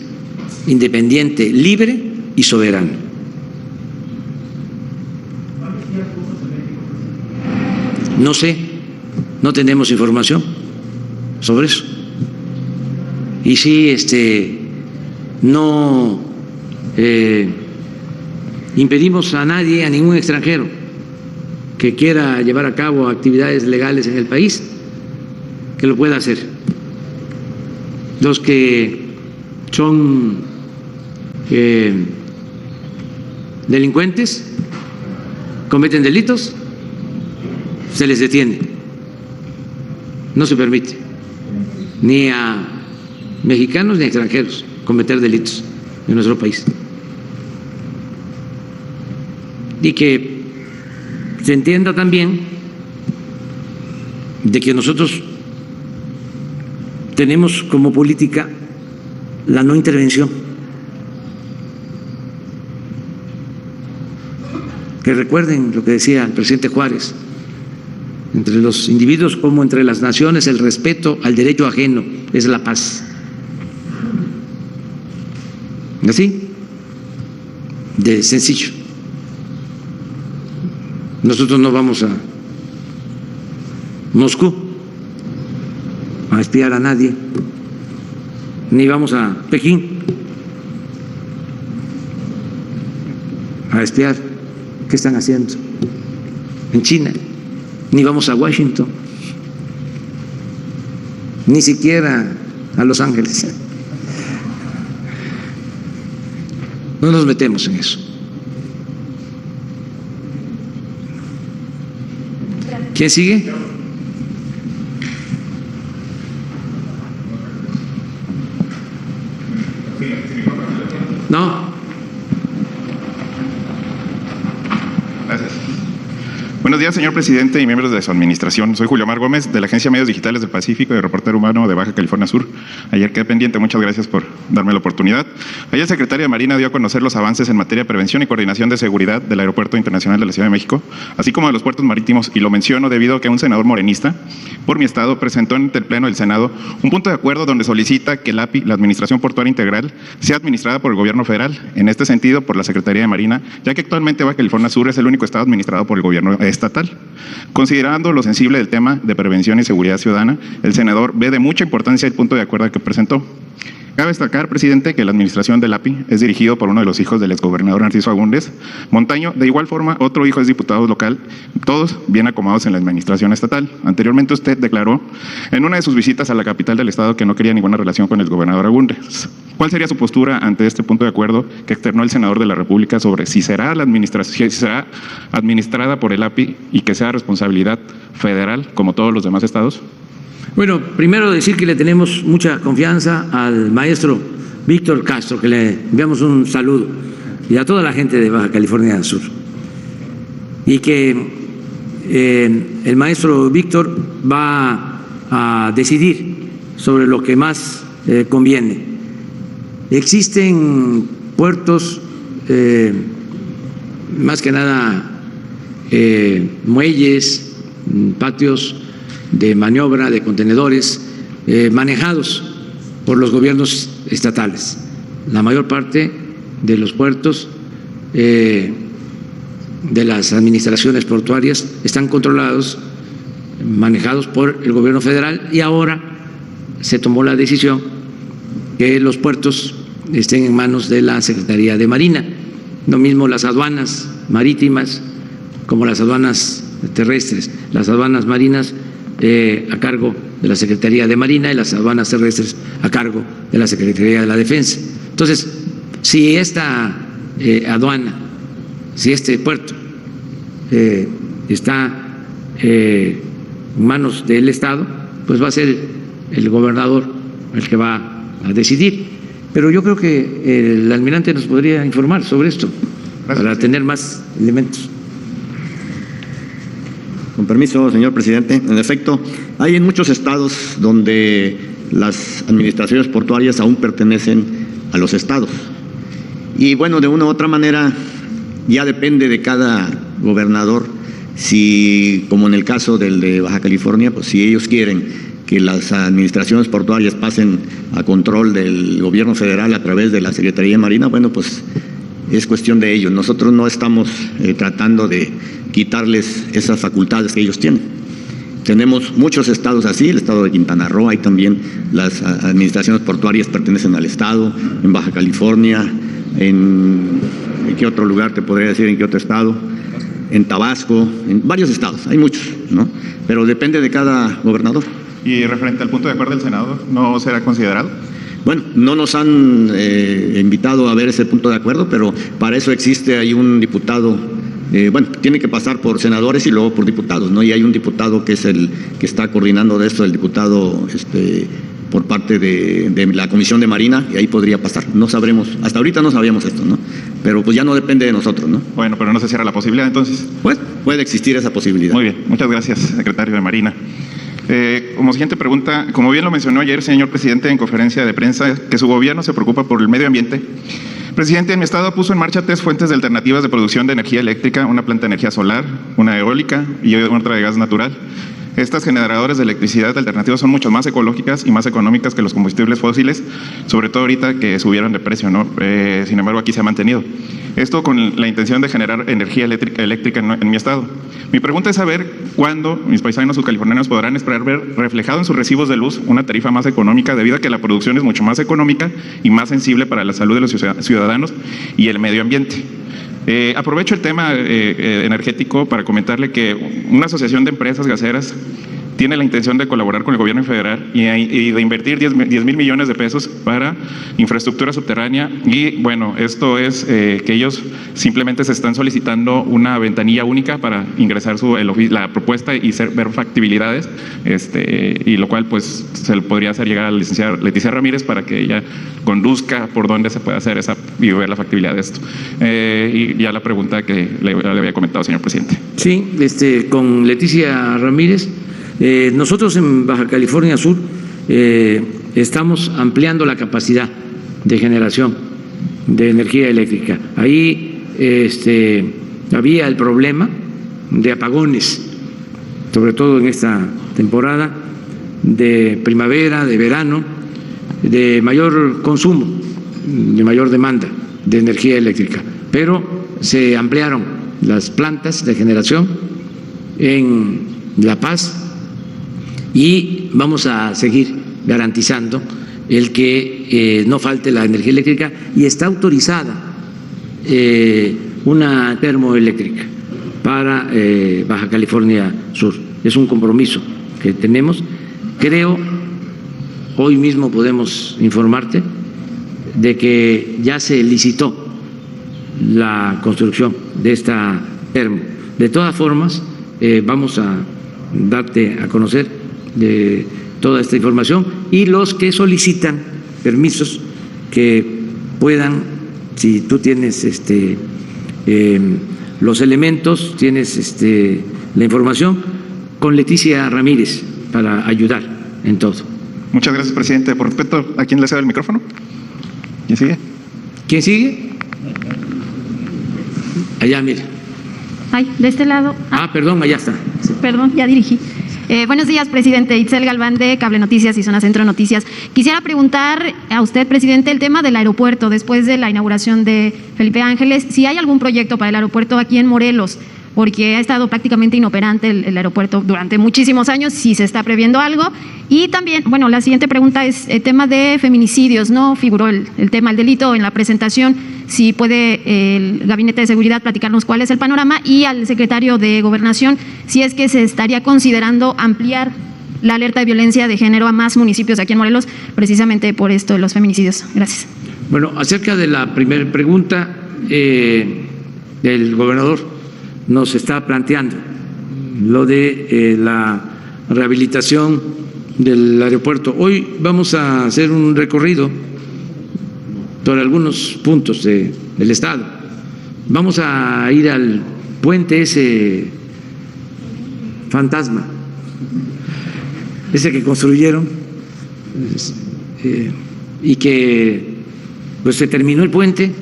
independiente, libre y soberano. No sé, no tenemos información sobre eso. Y si no impedimos a nadie, a ningún extranjero que quiera llevar a cabo actividades legales en el país, que lo pueda hacer. Los que son delincuentes, cometen delitos, se les detiene. No se permite ni a mexicanos ni a extranjeros cometer delitos en nuestro país. Y que se entienda también de que nosotros tenemos como política la no intervención. Que recuerden lo que decía el presidente Juárez: entre los individuos como entre las naciones, el respeto al derecho ajeno es la paz. Así de sencillo. Nosotros no vamos a Moscú a espiar a nadie, ni vamos a Pekín a espiar qué están haciendo en China, ni vamos a Washington, ni siquiera a Los Ángeles. No nos metemos en eso. ¿Quién sigue? No. Gracias. Buenos días. días, señor presidente y miembros de su administración. Soy Julio Mar Gómez, de la Agencia Medios Digitales del Pacífico y reportero humano de Baja California Sur. Ayer quedé pendiente, muchas gracias por darme la oportunidad. Ayer el secretario de Marina dio a conocer los avances en materia de prevención y coordinación de seguridad del Aeropuerto Internacional de la Ciudad de México, así como de los puertos marítimos, y lo menciono debido a que un senador morenista por mi estado presentó en el Pleno del Senado un punto de acuerdo donde solicita que la API, la Administración Portuaria Integral, sea administrada por el gobierno federal, en este sentido por la Secretaría de Marina, ya que actualmente Baja California Sur es el único estado administrado por el gobierno estatal. Considerando lo sensible del tema de prevención y seguridad ciudadana, el senador ve de mucha importancia el punto de acuerdo que presentó. Cabe destacar, presidente, que la administración del API es dirigido por uno de los hijos del exgobernador Narciso Agúndez Montaño. De igual forma, otro hijo es diputado local, todos bien acomodados en la administración estatal. Anteriormente usted declaró en una de sus visitas a la capital del estado que no quería ninguna relación con el gobernador Agúndez. ¿Cuál sería su postura ante este punto de acuerdo que externó el senador de la República sobre si será administrada por el API y que sea responsabilidad federal como todos los demás estados? Bueno, primero decir que le tenemos mucha confianza al maestro Víctor Castro, que le enviamos un saludo, y a toda la gente de Baja California Sur. Y que el maestro Víctor va a decidir sobre lo que más conviene. Existen puertos, más que nada muelles, patios de maniobra, de contenedores, manejados por los gobiernos estatales. La mayor parte de los puertos de las administraciones portuarias están controlados, manejados por el gobierno federal, y ahora se tomó la decisión que los puertos estén en manos de la Secretaría de Marina. Lo mismo las aduanas marítimas como las aduanas terrestres, las aduanas marinas a cargo de la Secretaría de Marina y las aduanas terrestres a cargo de la Secretaría de la Defensa. Entonces, si esta aduana, si este puerto está en manos del Estado, pues va a ser el gobernador el que va a decidir. Pero yo creo que el almirante nos podría informar sobre esto. Gracias, para tener más elementos. Con permiso, señor presidente. En efecto, hay en muchos estados donde las administraciones portuarias aún pertenecen a los estados. Y bueno, de una u otra manera, ya depende de cada gobernador, si, como en el caso del de Baja California, pues si ellos quieren que las administraciones portuarias pasen a control del gobierno federal a través de la Secretaría de Marina, bueno, pues es cuestión de ellos. Nosotros no estamos tratando de quitarles esas facultades que ellos tienen. Tenemos muchos estados así, el estado de Quintana Roo, hay también las administraciones portuarias pertenecen al estado, en Baja California, ¿en qué otro lugar te podría decir? ¿En qué otro estado? En Tabasco, en varios estados, hay muchos, ¿no? Pero depende de cada gobernador. Y referente al punto de acuerdo del Senado, ¿no será considerado? Bueno, no nos han invitado a ver ese punto de acuerdo, pero para eso existe ahí un diputado, bueno, tiene que pasar por senadores y luego por diputados, ¿no? Y hay un diputado que es el que está coordinando de esto, el diputado por parte de la Comisión de Marina, y ahí podría pasar. No sabremos, hasta ahorita no sabíamos esto, ¿no? Pero pues ya no depende de nosotros, ¿no? Bueno, pero no se cierra la posibilidad entonces. Pues puede existir esa posibilidad. Muy bien, muchas gracias, secretario de Marina. Como siguiente pregunta, como bien lo mencionó ayer, señor presidente, en conferencia de prensa, que su gobierno se preocupa por el medio ambiente. Presidente, en mi estado puso en marcha 3 fuentes de alternativas de producción de energía eléctrica, una planta de energía solar, una eólica y otra de gas natural. Estas generadoras de electricidad alternativas son mucho más ecológicas y más económicas que los combustibles fósiles, sobre todo ahorita que subieron de precio, ¿no? Sin embargo, aquí se ha mantenido. Esto con la intención de generar energía eléctrica en mi estado. Mi pregunta es saber cuándo mis paisanos subcalifornianos podrán esperar ver reflejado en sus recibos de luz una tarifa más económica, debido a que la producción es mucho más económica y más sensible para la salud de los ciudadanos y el medio ambiente. Aprovecho el tema energético para comentarle que una asociación de empresas gaseras tiene la intención de colaborar con el gobierno federal y de invertir 10,000 millones de pesos para infraestructura subterránea. Y bueno, esto es que ellos simplemente se están solicitando una ventanilla única para ingresar la propuesta y ver factibilidades, y lo cual pues se le podría hacer llegar a la licenciada Leticia Ramírez para que ella conduzca por dónde se puede hacer y ver la factibilidad de esto. Y ya la pregunta que le había comentado, señor presidente. Sí, con Leticia Ramírez. Nosotros en Baja California Sur estamos ampliando la capacidad de generación de energía eléctrica. Ahí había el problema de apagones, sobre todo en esta temporada de primavera, de verano, de mayor consumo, de mayor demanda de energía eléctrica. Pero se ampliaron las plantas de generación en La Paz, y vamos a seguir garantizando el que no falte la energía eléctrica, y está autorizada una termoeléctrica para Baja California Sur. Es un compromiso que tenemos. Creo, hoy mismo podemos informarte de que ya se licitó la construcción de esta termo. De todas formas, vamos a darte a conocer de toda esta información, y los que solicitan permisos que puedan, si tú tienes los elementos, tienes la información, con Leticia Ramírez para ayudar en todo. Muchas gracias, presidente. Por respeto, ¿a quién le cedo el micrófono? ¿Quién sigue? ¿Quién sigue? Allá, mira. Ay, de este lado. Perdón, allá está. Perdón, ya dirigí. Buenos días, presidente. Itzel Galván, de Cable Noticias y Zona Centro Noticias. Quisiera preguntar a usted, presidente, el tema del aeropuerto, después de la inauguración de Felipe Ángeles, si hay algún proyecto para el aeropuerto aquí en Morelos, porque ha estado prácticamente inoperante el aeropuerto durante muchísimos años, si se está previendo algo. Y también, bueno, la siguiente pregunta es el tema de feminicidios. No figuró el tema, el delito en la presentación. Si puede el Gabinete de Seguridad platicarnos cuál es el panorama, y al secretario de Gobernación, si es que se estaría considerando ampliar la alerta de violencia de género a más municipios aquí en Morelos, precisamente por esto de los feminicidios. Gracias. Bueno, acerca de la primera pregunta, el gobernador nos está planteando lo de la rehabilitación del aeropuerto. Hoy vamos a hacer un recorrido por algunos puntos del estado. Vamos a ir al puente ese fantasma, ese que construyeron, y que pues se terminó el puente,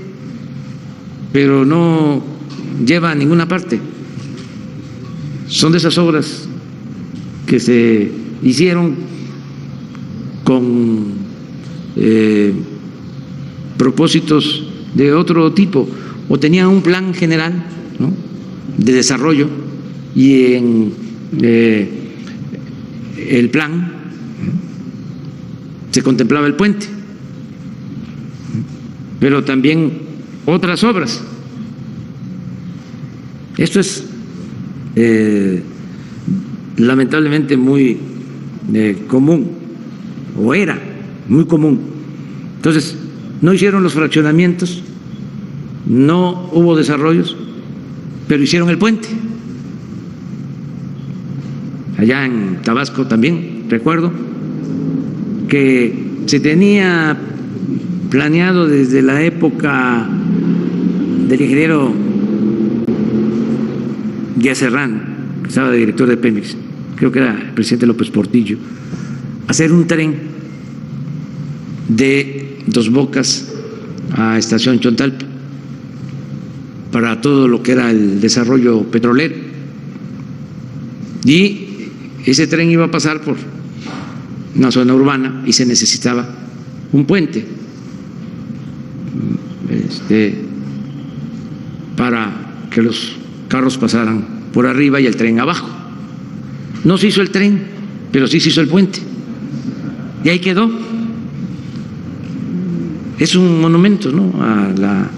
pero no lleva a ninguna parte. Son de esas obras que se hicieron con propósitos de otro tipo, o tenían un plan general, ¿no?, de desarrollo, y en el plan se contemplaba el puente, pero también otras obras. Esto es lamentablemente muy común, o era muy común. Entonces, no hicieron los fraccionamientos, no hubo desarrollos, pero hicieron el puente. Allá en Tabasco también recuerdo que se tenía planeado desde la época del ingeniero Díaz Serrano, que estaba de director de Pemex, creo que era el presidente López Portillo, hacer un tren de Dos Bocas a Estación Chontalpa para todo lo que era el desarrollo petrolero, y ese tren iba a pasar por una zona urbana y se necesitaba un puente para que los carros pasaran por arriba y el tren abajo. No se hizo el tren, pero sí se hizo el puente, y ahí quedó. Es un monumento, ¿no?, a la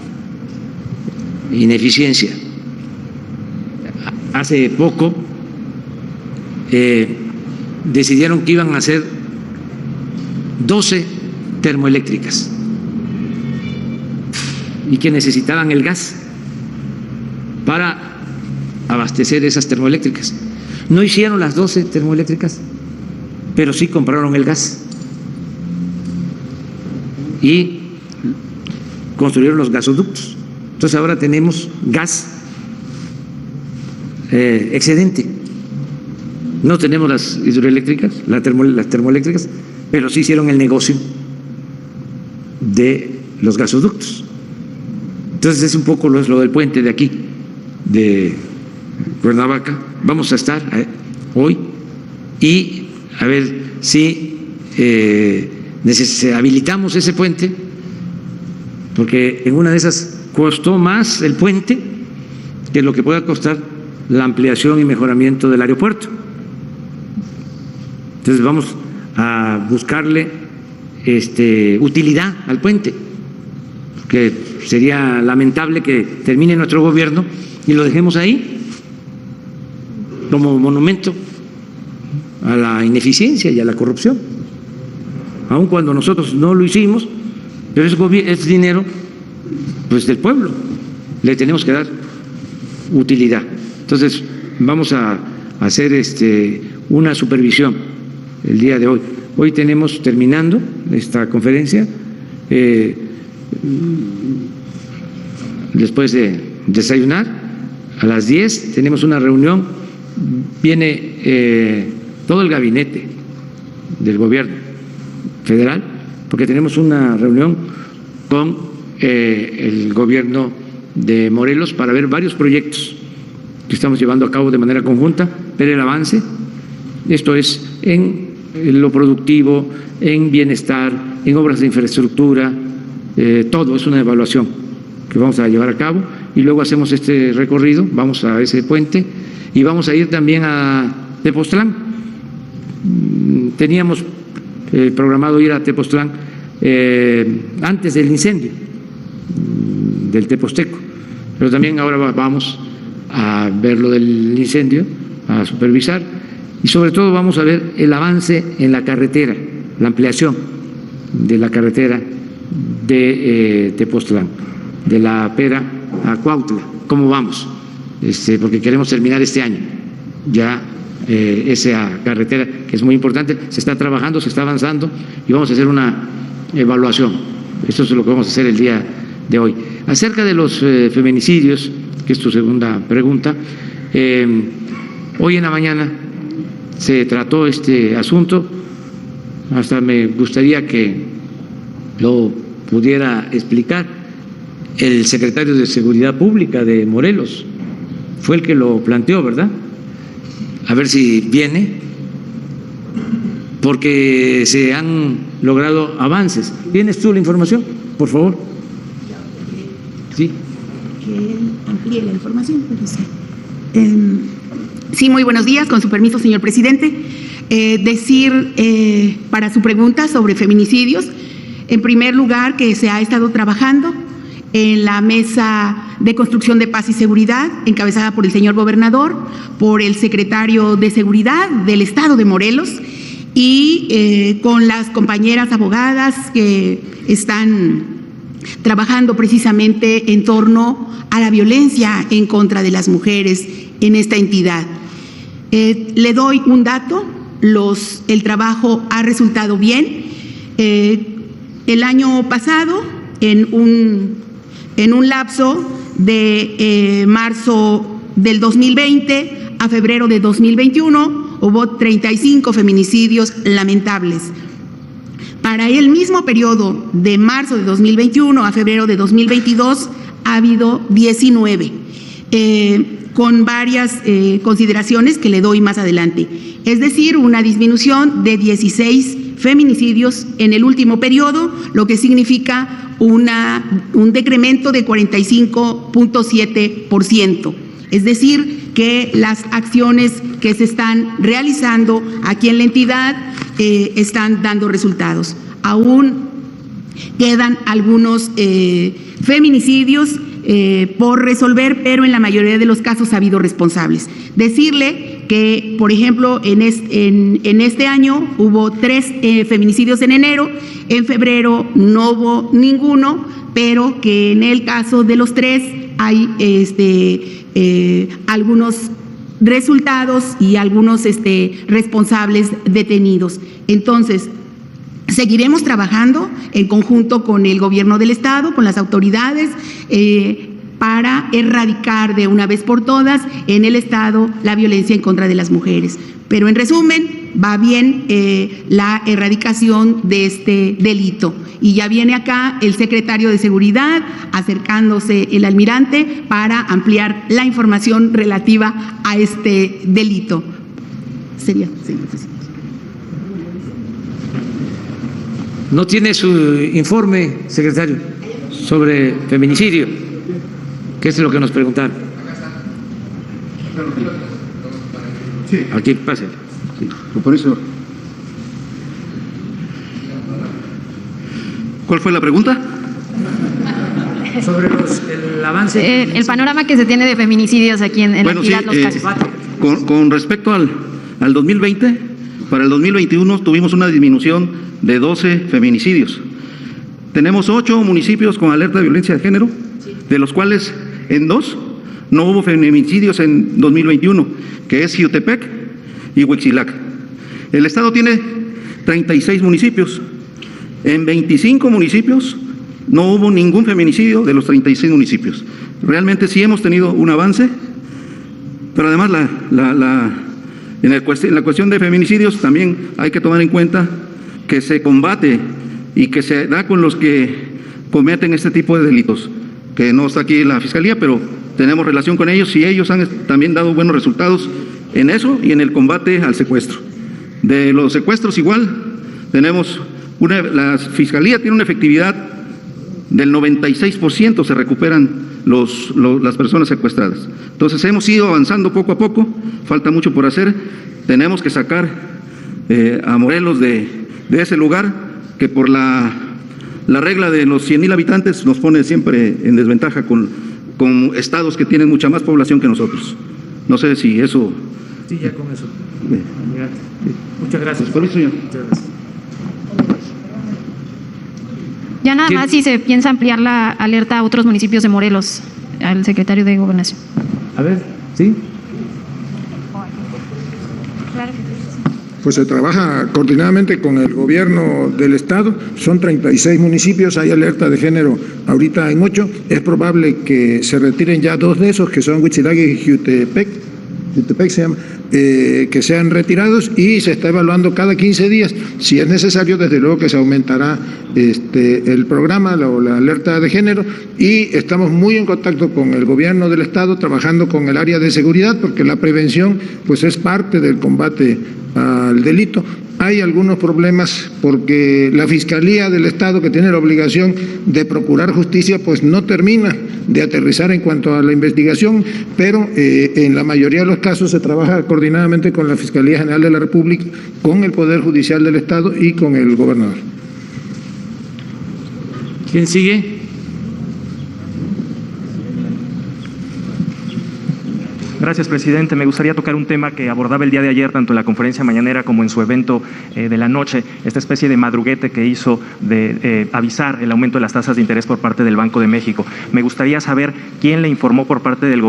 ineficiencia. Hace poco decidieron que iban a hacer 12 termoeléctricas y que necesitaban el gas para abastecer esas termoeléctricas. No hicieron las 12 termoeléctricas, pero sí compraron el gas y construyeron los gasoductos. Entonces ahora tenemos gas excedente. No tenemos las hidroeléctricas, las termoeléctricas, pero sí hicieron el negocio de los gasoductos. Entonces es un poco lo del puente de aquí, de Cuernavaca. Vamos a estar hoy y a ver si habilitamos ese puente, porque en una de esas costó más el puente que lo que pueda costar la ampliación y mejoramiento del aeropuerto. Entonces vamos a buscarle utilidad al puente, porque sería lamentable que termine nuestro gobierno y lo dejemos ahí como monumento a la ineficiencia y a la corrupción, aun cuando nosotros no lo hicimos, pero es dinero pues del pueblo, le tenemos que dar utilidad. Entonces vamos a hacer una supervisión el día de hoy. Hoy tenemos, terminando esta conferencia, después de desayunar, a las 10 tenemos una reunión, viene todo el gabinete del gobierno federal, porque tenemos una reunión con el gobierno de Morelos para ver varios proyectos que estamos llevando a cabo de manera conjunta, ver el avance, esto es en lo productivo, en bienestar, en obras de infraestructura, todo es una evaluación que vamos a llevar a cabo y luego hacemos este recorrido, vamos a ese puente y vamos a ir también a Tepoztlán. Teníamos programado ir a Tepoztlán antes del incendio del Teposteco, pero también ahora vamos a ver lo del incendio, a supervisar y sobre todo vamos a ver el avance en la carretera, la ampliación de la carretera de Tepoztlán, de la Pera a Cuautla, cómo vamos, porque queremos terminar este año ya esa carretera que es muy importante, se está trabajando, se está avanzando y vamos a hacer una evaluación. Esto es lo que vamos a hacer el día de hoy. Acerca de los feminicidios, que es tu segunda pregunta, hoy en la mañana se trató este asunto, hasta me gustaría que lo pudiera explicar el secretario de Seguridad Pública de Morelos, fue el que lo planteó, ¿verdad? A ver si viene, porque se han logrado avances. ¿Tienes tú la información, por favor? Sí. Que él amplíe la información, pero sí. Sí, muy buenos días, con su permiso, señor presidente. Para su pregunta sobre feminicidios, en primer lugar, que se ha estado trabajando en la Mesa de Construcción de Paz y Seguridad, encabezada por el señor gobernador, por el secretario de Seguridad del Estado de Morelos y con las compañeras abogadas que están trabajando precisamente en torno a la violencia en contra de las mujeres en esta entidad. Le doy un dato, el trabajo ha resultado bien. El año pasado, en un lapso de marzo del 2020 a febrero de 2021, hubo 35 feminicidios lamentables. Para el mismo periodo de marzo de 2021 a febrero de 2022 ha habido 19, con varias consideraciones que le doy más adelante. Es decir, una disminución de 16 feminicidios en el último periodo, lo que significa un decremento de 45.7%. Es decir, que las acciones que se están realizando aquí en la entidad están dando resultados. Aún quedan algunos feminicidios por resolver, pero en la mayoría de los casos ha habido responsables. Decirle que, por ejemplo, en este año hubo 3 feminicidios en enero, en febrero no hubo ninguno, pero que en el caso de los 3 hay algunos resultados y algunos responsables detenidos. Entonces, seguiremos trabajando en conjunto con el gobierno del Estado, con las autoridades, para erradicar de una vez por todas en el Estado la violencia en contra de las mujeres. Pero en resumen, va bien la erradicación de este delito. Y ya viene acá el secretario de Seguridad, acercándose el almirante para ampliar la información relativa a este delito. Sería, sí. ¿No tiene su informe, secretario, sobre feminicidio? ¿Qué es lo que nos preguntaron? Aquí, pase. Sí, por eso. ¿Cuál fue la pregunta? Sobre el avance. El panorama que se tiene de feminicidios aquí en la entidad, los casos. Con respecto al 2020, para el 2021 tuvimos una disminución de 12 feminicidios. Tenemos 8 municipios con alerta de violencia de género, de los cuales en 2 no hubo feminicidios en 2021, que es Jiutepec y Huitzilac. El Estado tiene 36 municipios. En 25 municipios no hubo ningún feminicidio de los 36 municipios. Realmente sí hemos tenido un avance, pero además en la cuestión de feminicidios también hay que tomar en cuenta que se combate y que se da con los que cometen este tipo de delitos, que no está aquí la Fiscalía, pero tenemos relación con ellos y ellos han también dado buenos resultados en eso y en el combate al secuestro. De los secuestros igual, tenemos la Fiscalía tiene una efectividad del 96%, se recuperan las personas secuestradas. Entonces hemos ido avanzando poco a poco, falta mucho por hacer, tenemos que sacar a Morelos de ese lugar que por la regla de los 100,000 habitantes nos pone siempre en desventaja con estados que tienen mucha más población que nosotros. No sé si eso... Sí, ya con eso. Muchas gracias. Por eso, señor. Muchas gracias. Ya nada más si se piensa ampliar la alerta a otros municipios de Morelos, al secretario de Gobernación. A ver, ¿sí? Claro. Pues se trabaja coordinadamente con el gobierno del Estado, son 36 municipios, hay alerta de género ahorita en 8, es probable que se retiren ya 2 de esos, que son Huitzilac y Jiutepec se llama, que sean retirados y se está evaluando cada 15 días. Si es necesario, desde luego que se aumentará el programa o la alerta de género y estamos muy en contacto con el gobierno del Estado, trabajando con el área de seguridad, porque la prevención pues es parte del combate al delito. Hay algunos problemas porque la Fiscalía del Estado, que tiene la obligación de procurar justicia, pues no termina de aterrizar en cuanto a la investigación, pero en la mayoría de los casos se trabaja coordinadamente con la Fiscalía General de la República, con el Poder Judicial del Estado y con el gobernador. ¿Quién sigue? Gracias, presidente. Me gustaría tocar un tema que abordaba el día de ayer, tanto en la conferencia mañanera como en su evento de la noche, esta especie de madruguete que hizo de avisar el aumento de las tasas de interés por parte del Banco de México. Me gustaría saber quién le informó por parte del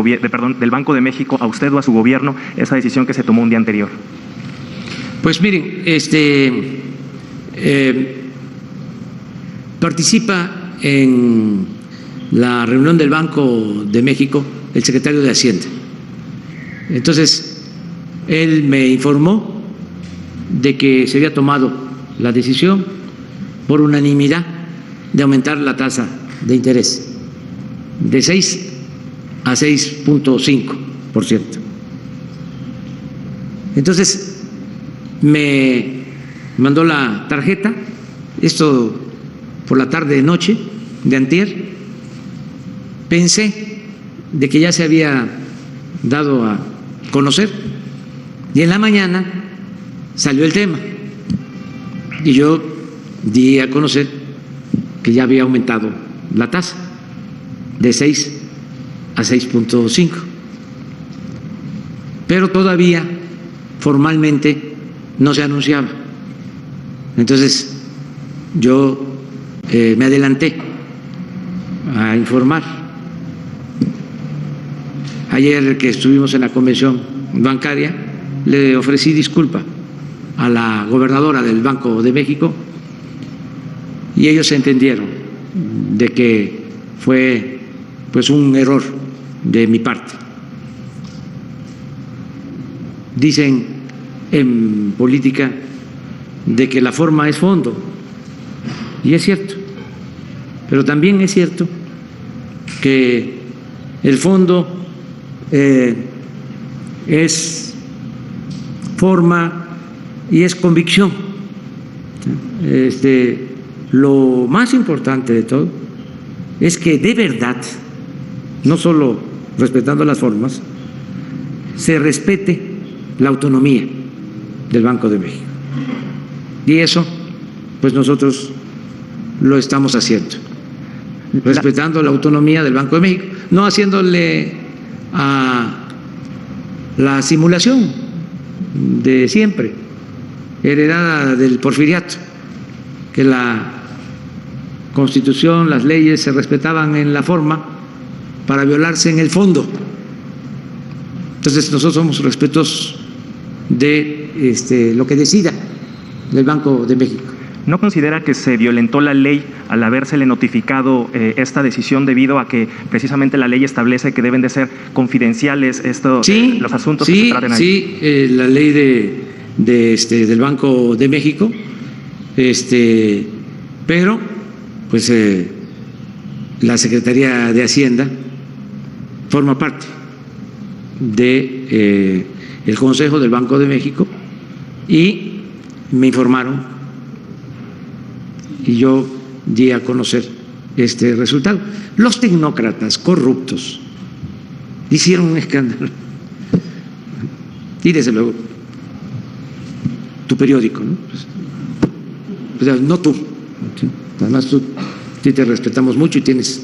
Banco de México, a usted o a su gobierno, esa decisión que se tomó un día anterior. Pues miren, participa en la reunión del Banco de México el secretario de Hacienda. Entonces, él me informó de que se había tomado la decisión por unanimidad de aumentar la tasa de interés de 6 a 6.5%. Entonces, me mandó la tarjeta, esto por la tarde-noche de antier. Pensé de que ya se había dado a conocer y en la mañana salió el tema y yo di a conocer que ya había aumentado la tasa de 6 a 6.5, pero todavía formalmente no se anunciaba. Entonces yo me adelanté a informar. Ayer que estuvimos en la convención bancaria le ofrecí disculpa a la gobernadora del Banco de México y ellos entendieron de que fue pues un error de mi parte. Dicen en política de que la forma es fondo, y es cierto, pero también es cierto que el fondo es forma y es convicción. Lo más importante de todo es que de verdad, no solo respetando las formas, se respete la autonomía del Banco de México. Y eso, pues nosotros lo estamos haciendo, respetando la autonomía del Banco de México, no haciéndole a la simulación de siempre, heredada del porfiriato, que la Constitución, las leyes se respetaban en la forma para violarse en el fondo. Entonces nosotros somos respetuosos de lo que decida el Banco de México. ¿No considera que se violentó la ley al habérsele notificado esta decisión debido a que precisamente la ley establece que deben de ser confidenciales los asuntos que se traten ahí? Sí, la ley del Banco de México, pero pues la Secretaría de Hacienda forma parte de el Consejo del Banco de México y me informaron y yo di a conocer este resultado. Los tecnócratas corruptos hicieron un escándalo y desde luego tu periódico, ¿no? Pues, no tú, ¿sí? Además tú sí te respetamos mucho y tienes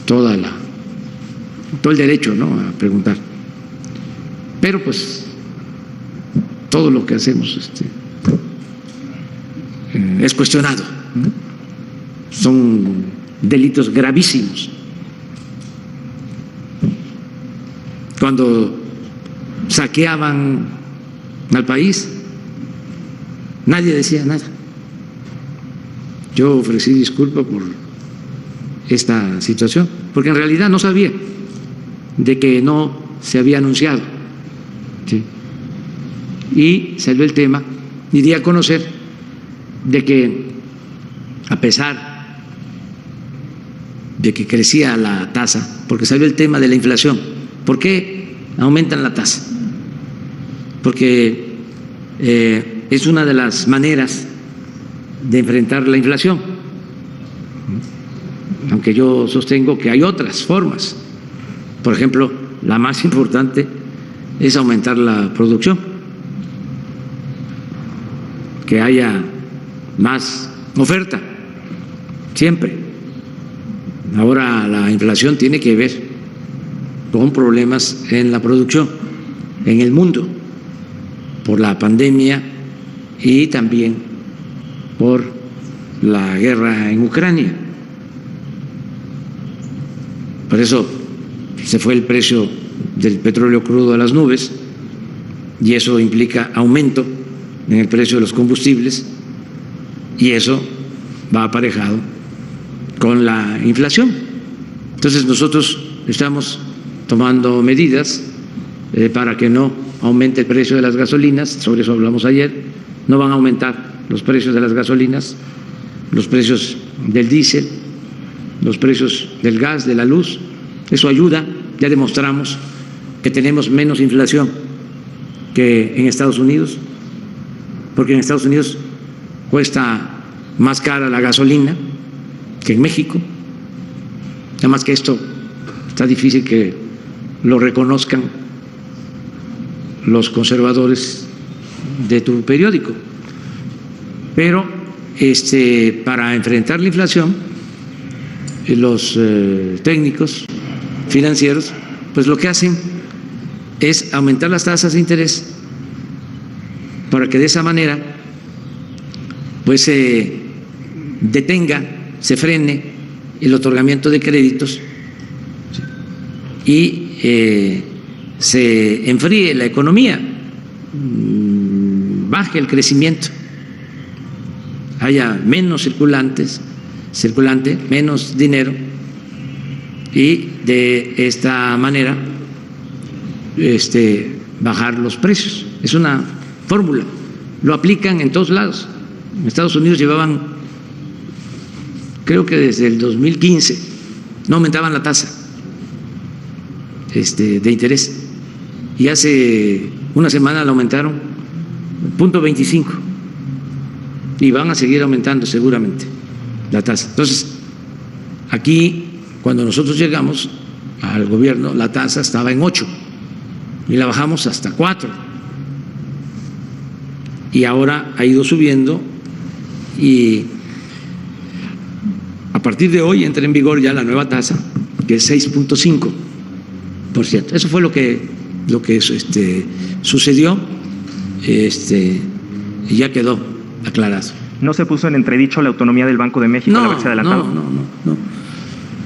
todo el derecho, ¿no?, a preguntar, pero pues todo lo que hacemos es cuestionado, ¿no? Son delitos gravísimos. Cuando saqueaban al país, nadie decía nada. Yo ofrecí disculpas por esta situación, porque en realidad no sabía de que no se había anunciado, ¿sí? Y salió el tema y di a conocer de que a pesar de que crecía la tasa, porque salió el tema de la inflación, ¿por qué aumentan la tasa? Porque es una de las maneras de enfrentar la inflación, aunque yo sostengo que hay otras formas. Por ejemplo, la más importante es aumentar la producción, que haya más oferta, siempre. Ahora la inflación tiene que ver con problemas en la producción en el mundo, por la pandemia y también por la guerra en Ucrania. Por eso se fue el precio del petróleo crudo a las nubes y eso implica aumento en el precio de los combustibles y eso va aparejado con la inflación. Entonces nosotros estamos tomando medidas para que no aumente el precio de las gasolinas, sobre eso hablamos ayer. No van a aumentar los precios de las gasolinas, los precios del diésel, los precios del gas, de la luz. Eso ayuda, ya demostramos que tenemos menos inflación que en Estados Unidos, porque en Estados Unidos cuesta más cara la gasolina que en México. Además que esto está difícil que lo reconozcan los conservadores de tu periódico. Pero para enfrentar la inflación, los técnicos financieros, pues lo que hacen es aumentar las tasas de interés para que de esa manera pues se detenga, se frene el otorgamiento de créditos y se enfríe la economía, baje el crecimiento, haya menos circulante, menos dinero, y de esta manera bajar los precios. Es una fórmula, lo aplican en todos lados. En Estados Unidos llevaban, creo que desde el 2015, no aumentaban la tasa de interés, y hace una semana la aumentaron 0.25 y van a seguir aumentando seguramente la tasa. Entonces, aquí cuando nosotros llegamos al gobierno la tasa estaba en 8 y la bajamos hasta 4 y ahora ha ido subiendo, y a partir de hoy entra en vigor ya la nueva tasa, que es 6.5%. Eso fue lo que sucedió, y ya quedó aclarado. ¿No se puso en entredicho la autonomía del Banco de México al haberse adelantado?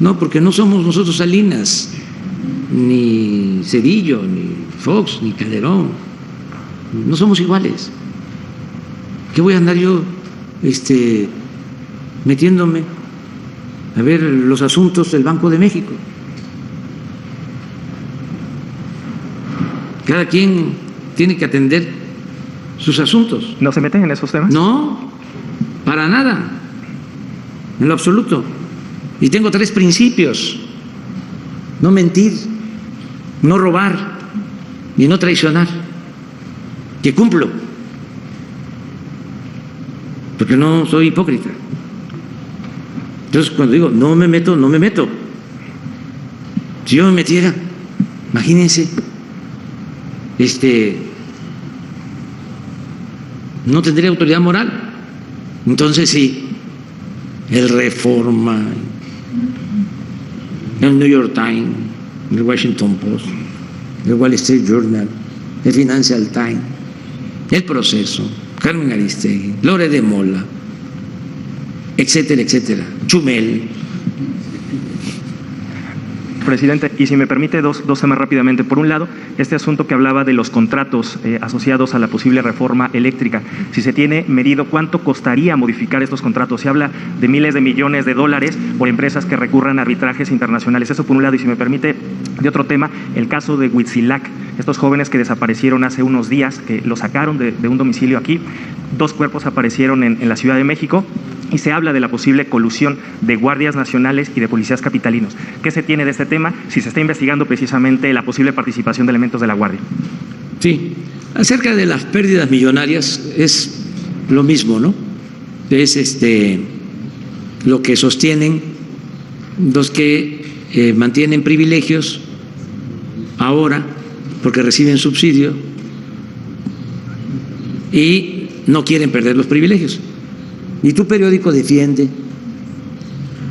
No, porque no somos nosotros Salinas, ni Cedillo, ni Fox, ni Calderón. No somos iguales. ¿Qué voy a andar yo metiéndome a ver los asuntos del Banco de México? Cada quien tiene que atender sus asuntos. ¿No se meten en esos temas? No, para nada, en lo absoluto. Y tengo 3 principios: no mentir, no robar y no traicionar, que cumplo, porque no soy hipócrita. Entonces, cuando digo no me meto, no me meto. Si yo me metiera, imagínense, no tendría autoridad moral. Entonces sí, el Reforma, el New York Times, el Washington Post, el Wall Street Journal, el Financial Times, El Proceso, Carmen Aristegui, Lore de Mola, etcétera, etcétera, Chumel. Presidente, y si me permite dos temas rápidamente. Por un lado, este asunto que hablaba de los contratos asociados a la posible reforma eléctrica. Si se tiene medido cuánto costaría modificar estos contratos. Se habla de miles de millones de dólares por empresas que recurran a arbitrajes internacionales. Eso por un lado. Y si me permite, de otro tema, el caso de Huitzilac. Estos jóvenes que desaparecieron hace unos días, que los sacaron de un domicilio aquí. 2 cuerpos aparecieron en la Ciudad de México. Y se habla de la posible colusión de guardias nacionales y de policías capitalinos. ¿Qué se tiene de este tema si se está investigando precisamente la posible participación de elementos de la Guardia? Sí, acerca de las pérdidas millonarias es lo mismo, ¿no? Es lo que sostienen los que mantienen privilegios ahora porque reciben subsidio y no quieren perder los privilegios. Y tu periódico defiende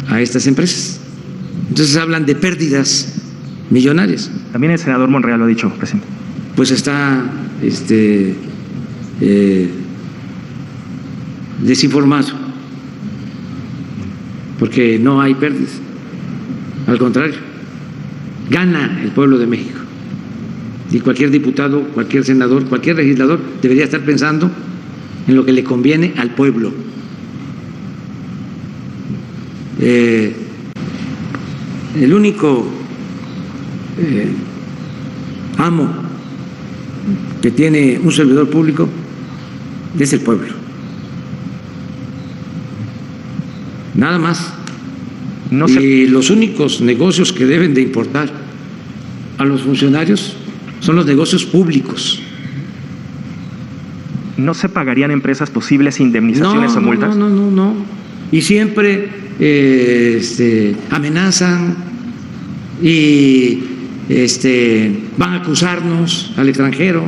a estas empresas. Entonces hablan de pérdidas millonarias. También el senador Monreal lo ha dicho, presidente. Pues está desinformado, porque no hay pérdidas. Al contrario, gana el pueblo de México. Y cualquier diputado, cualquier senador, cualquier legislador debería estar pensando en lo que le conviene al pueblo. El único amo que tiene un servidor público es el pueblo. Nada más. Y los únicos negocios que deben de importar a los funcionarios son los negocios públicos. ¿No se pagarían empresas posibles indemnizaciones o multas? No. Y siempre amenazan y van a acusarnos al extranjero.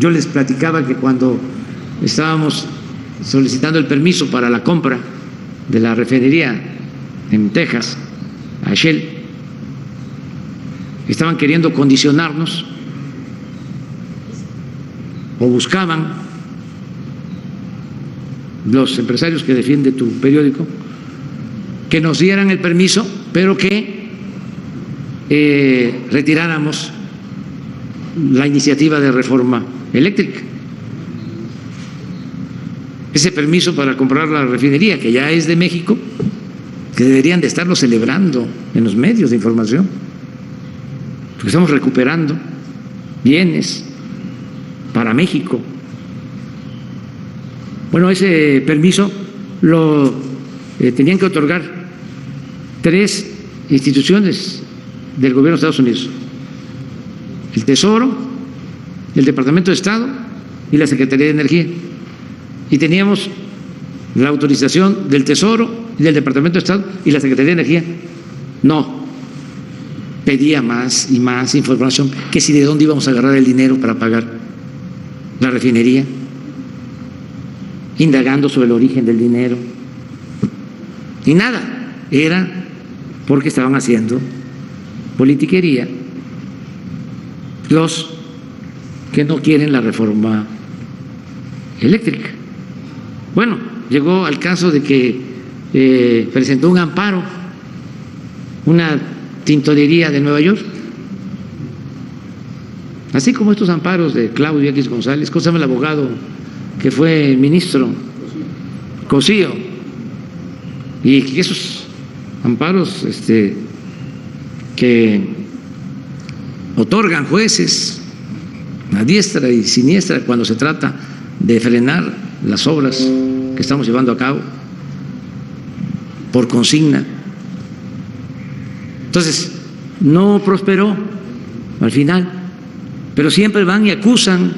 Yo les platicaba que cuando estábamos solicitando el permiso para la compra de la refinería en Texas, a Shell, estaban queriendo condicionarnos o buscaban los empresarios que defiende tu periódico que nos dieran el permiso, pero que retiráramos la iniciativa de reforma eléctrica. Ese permiso para comprar la refinería, que ya es de México, que deberían de estarlo celebrando en los medios de información, porque estamos recuperando bienes para México. Bueno, ese permiso lo tenían que otorgar 3 instituciones del gobierno de Estados Unidos: el Tesoro, el Departamento de Estado y la Secretaría de Energía. Y teníamos la autorización del Tesoro y del Departamento de Estado, y la Secretaría de Energía no. Pedía más y más información, que si de dónde íbamos a agarrar el dinero para pagar la refinería, indagando sobre el origen del dinero. Y nada, era porque estaban haciendo politiquería los que no quieren la reforma eléctrica. Bueno, llegó al caso de que presentó un amparo una tintorería de Nueva York, así como estos amparos de Claudio X González. ¿Cómo se llama el abogado que fue ministro? Cosío. Y esos amparos que otorgan jueces a diestra y siniestra cuando se trata de frenar las obras que estamos llevando a cabo por consigna. Entonces, no prosperó al final, pero siempre van y acusan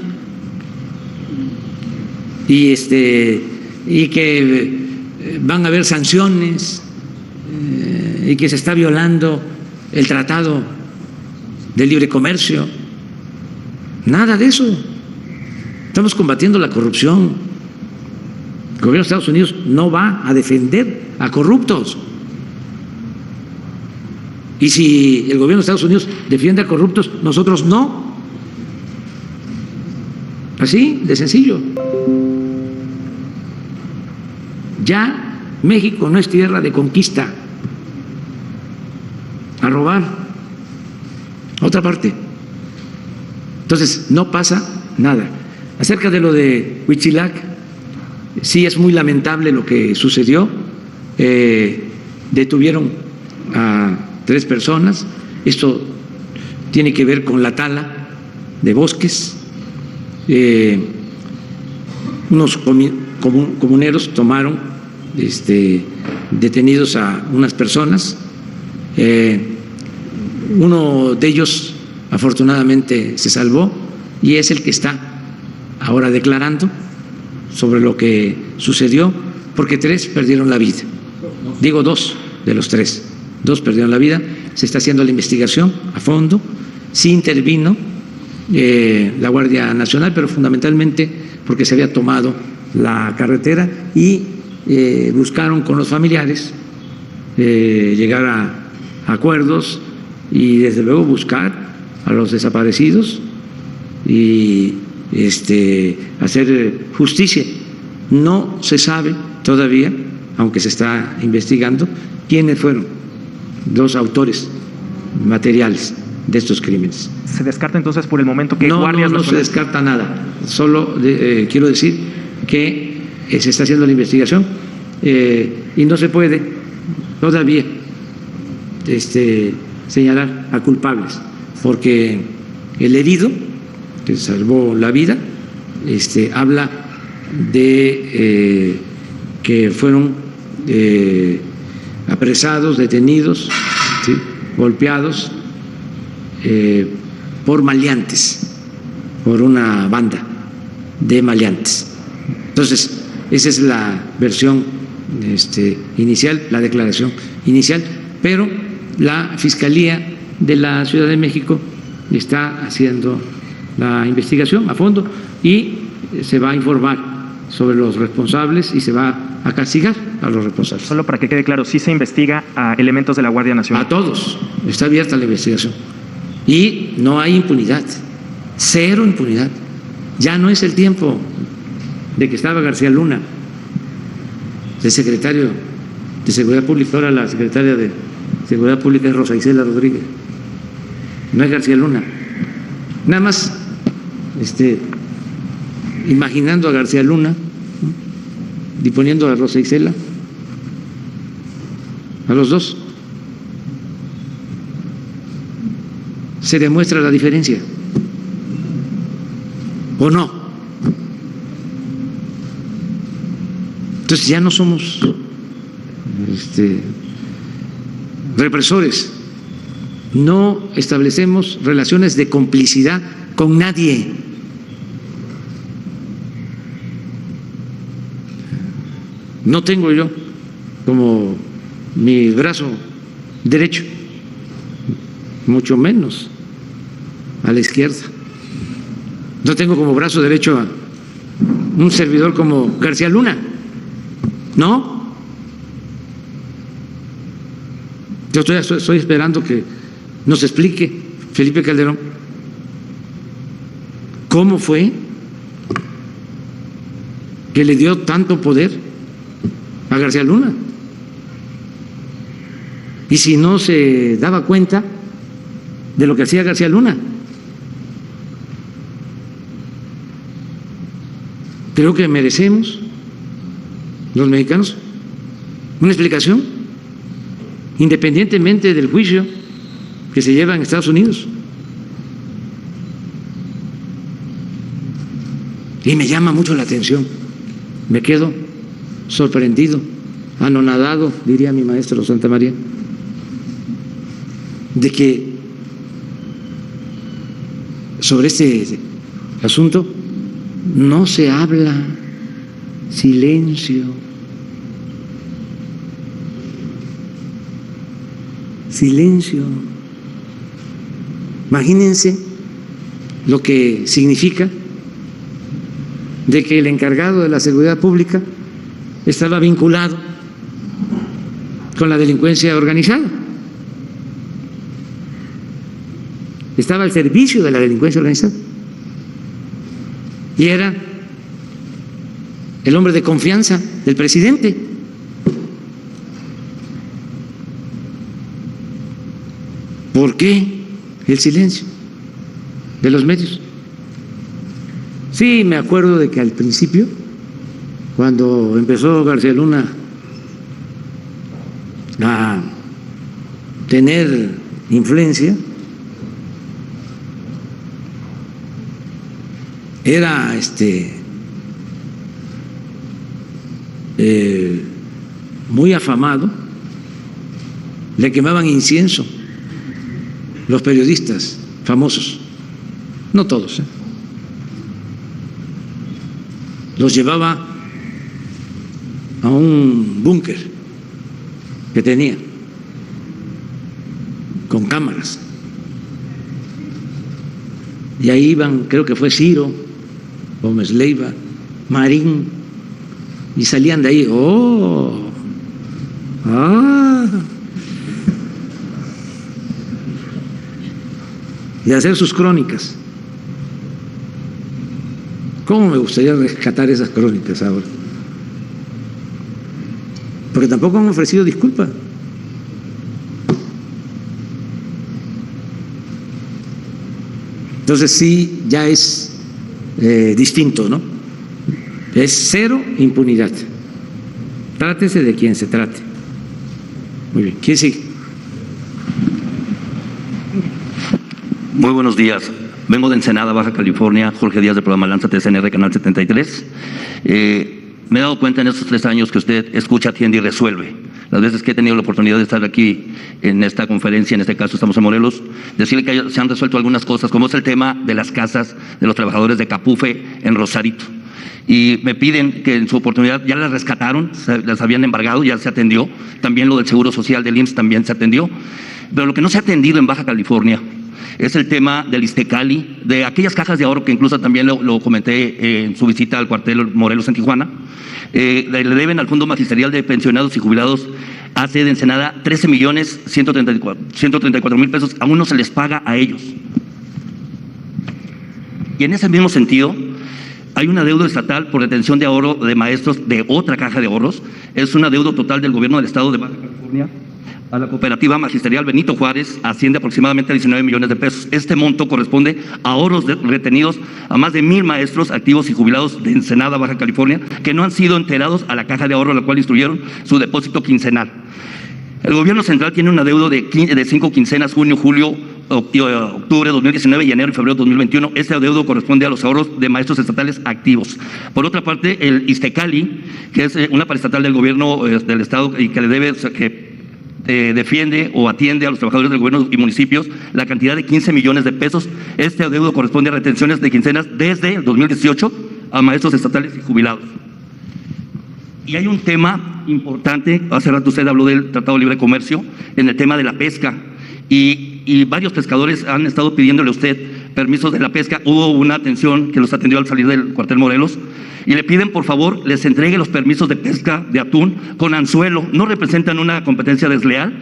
y que van a haber sanciones y que se está violando el Tratado de Libre Comercio. Nada de eso. Estamos combatiendo la corrupción. El gobierno de Estados Unidos no va a defender a corruptos. Y si el gobierno de Estados Unidos defiende a corruptos, nosotros no. Así de sencillo. Ya México no es tierra de conquista, a robar a otra parte. Entonces no pasa nada. Acerca de lo de Huitzilac, sí es muy lamentable lo que sucedió. Detuvieron a 3 personas. Esto tiene que ver con la tala de bosques. Unos comuneros tomaron detenidos a unas personas. Uno de ellos afortunadamente se salvó y es el que está ahora declarando sobre lo que sucedió, porque 3 perdieron la vida. Digo 2 de los 3. 2 perdieron la vida. Se está haciendo la investigación a fondo. Sí intervino la Guardia Nacional, pero fundamentalmente porque se había tomado la carretera y buscaron con los familiares llegar a acuerdos y desde luego buscar a los desaparecidos y hacer justicia. No se sabe todavía, aunque se está investigando, quiénes fueron los autores materiales de estos crímenes. ¿Se descarta entonces por el momento que no, guardias no se descarta nada. Solo quiero decir que se está haciendo la investigación y no se puede todavía señalar a culpables, porque el herido que salvó la vida habla de que fueron apresados, detenidos, ¿sí?, golpeados por maleantes, por una banda de maleantes. Entonces, esa es la versión inicial, la declaración inicial, pero la Fiscalía de la Ciudad de México está haciendo la investigación a fondo y se va a informar sobre los responsables y se va a castigar a los responsables. Solo para que quede claro, sí se investiga a elementos de la Guardia Nacional. A todos, está abierta la investigación y no hay impunidad, 0 impunidad. Ya no es el tiempo de que estaba García Luna, el secretario de Seguridad Pública. Ahora la secretaria de Seguridad Pública es Rosa Isela Rodríguez, no es García Luna. Nada más imaginando a García Luna, ¿no?, y poniendo a Rosa Isela, a los dos, se demuestra la diferencia, ¿o no? Entonces ya no somos represores, no establecemos relaciones de complicidad con nadie. No tengo yo como mi brazo derecho, mucho menos a la izquierda. No tengo como brazo derecho a un servidor como García Luna, ¿no? Yo estoy esperando que nos explique Felipe Calderón cómo fue que le dio tanto poder a García Luna, y si no se daba cuenta de lo que hacía García Luna. Creo que merecemos los mexicanos una explicación, independientemente del juicio que se lleva en Estados Unidos. Y me llama mucho la atención, me quedo sorprendido, anonadado, diría mi maestro Santa María, de que sobre este asunto no se habla. Silencio. Silencio. Imagínense lo que significa de que el encargado de la seguridad pública estaba vinculado con la delincuencia organizada, estaba al servicio de la delincuencia organizada y era el hombre de confianza del presidente. ¿Por qué el silencio de los medios? Sí, me acuerdo de que al principio, cuando empezó García Luna a tener influencia, era muy afamado, le quemaban incienso los periodistas famosos, no todos, los llevaba a un búnker que tenía con cámaras, y ahí iban, creo que fue Ciro Gómez Leiva, Marín, y salían de ahí, y hacer sus crónicas. ¿Cómo me gustaría rescatar esas crónicas ahora? Porque tampoco han ofrecido disculpas. Entonces sí, ya es distinto, ¿no? Es cero impunidad. Trátese de quien se trate. Muy bien, ¿quién sigue? Muy buenos días. Vengo de Ensenada, Baja California, Jorge Díaz del programa Lánzate CNR, Canal 73. Me he dado cuenta en estos 3 años que usted escucha, atiende y resuelve. Las veces que he tenido la oportunidad de estar aquí en esta conferencia, en este caso estamos en Morelos, decirle que se han resuelto algunas cosas, como es el tema de las casas de los trabajadores de Capufe en Rosarito. Y me piden que en su oportunidad ya las rescataron, las habían embargado, ya se atendió. También lo del Seguro Social del IMSS también se atendió. Pero lo que no se ha atendido en Baja California es el tema del Iztecali, de aquellas cajas de ahorro que incluso también lo comenté en su visita al cuartel Morelos en Tijuana. Le deben al Fondo Magisterial de Pensionados y Jubilados AC de Ensenada 13.134.000 pesos, aún no se les paga a ellos. Y en ese mismo sentido, Hay un adeudo estatal por retención de ahorro de maestros de otra caja de ahorros. Es un adeudo total del gobierno del estado de Baja California a la cooperativa magisterial Benito Juárez, asciende aproximadamente a 19 millones de pesos. Este monto corresponde a ahorros retenidos a más de 1,000 maestros activos y jubilados de Ensenada, Baja California, que no han sido enterados a la caja de ahorro, a la cual instruyeron su depósito quincenal. El gobierno central tiene un adeudo de 5 quincenas, junio, julio, octubre de 2019 y enero y febrero de 2021. Este adeudo corresponde a los ahorros de maestros estatales activos. Por otra parte, el Iztecali, que es una paraestatal del gobierno del estado y que le debe, defiende o atiende a los trabajadores del gobierno y municipios, la cantidad de 15 millones de pesos. Este adeudo corresponde a retenciones de quincenas desde el 2018 a maestros estatales y jubilados. Y hay un tema importante, hace rato usted habló del Tratado de Libre Comercio, en el tema de la pesca. Y varios pescadores han estado pidiéndole a usted permisos de la pesca. Hubo una atención que los atendió al salir del cuartel Morelos y le piden por favor les entregue los permisos de pesca de atún con anzuelo. No representan una competencia desleal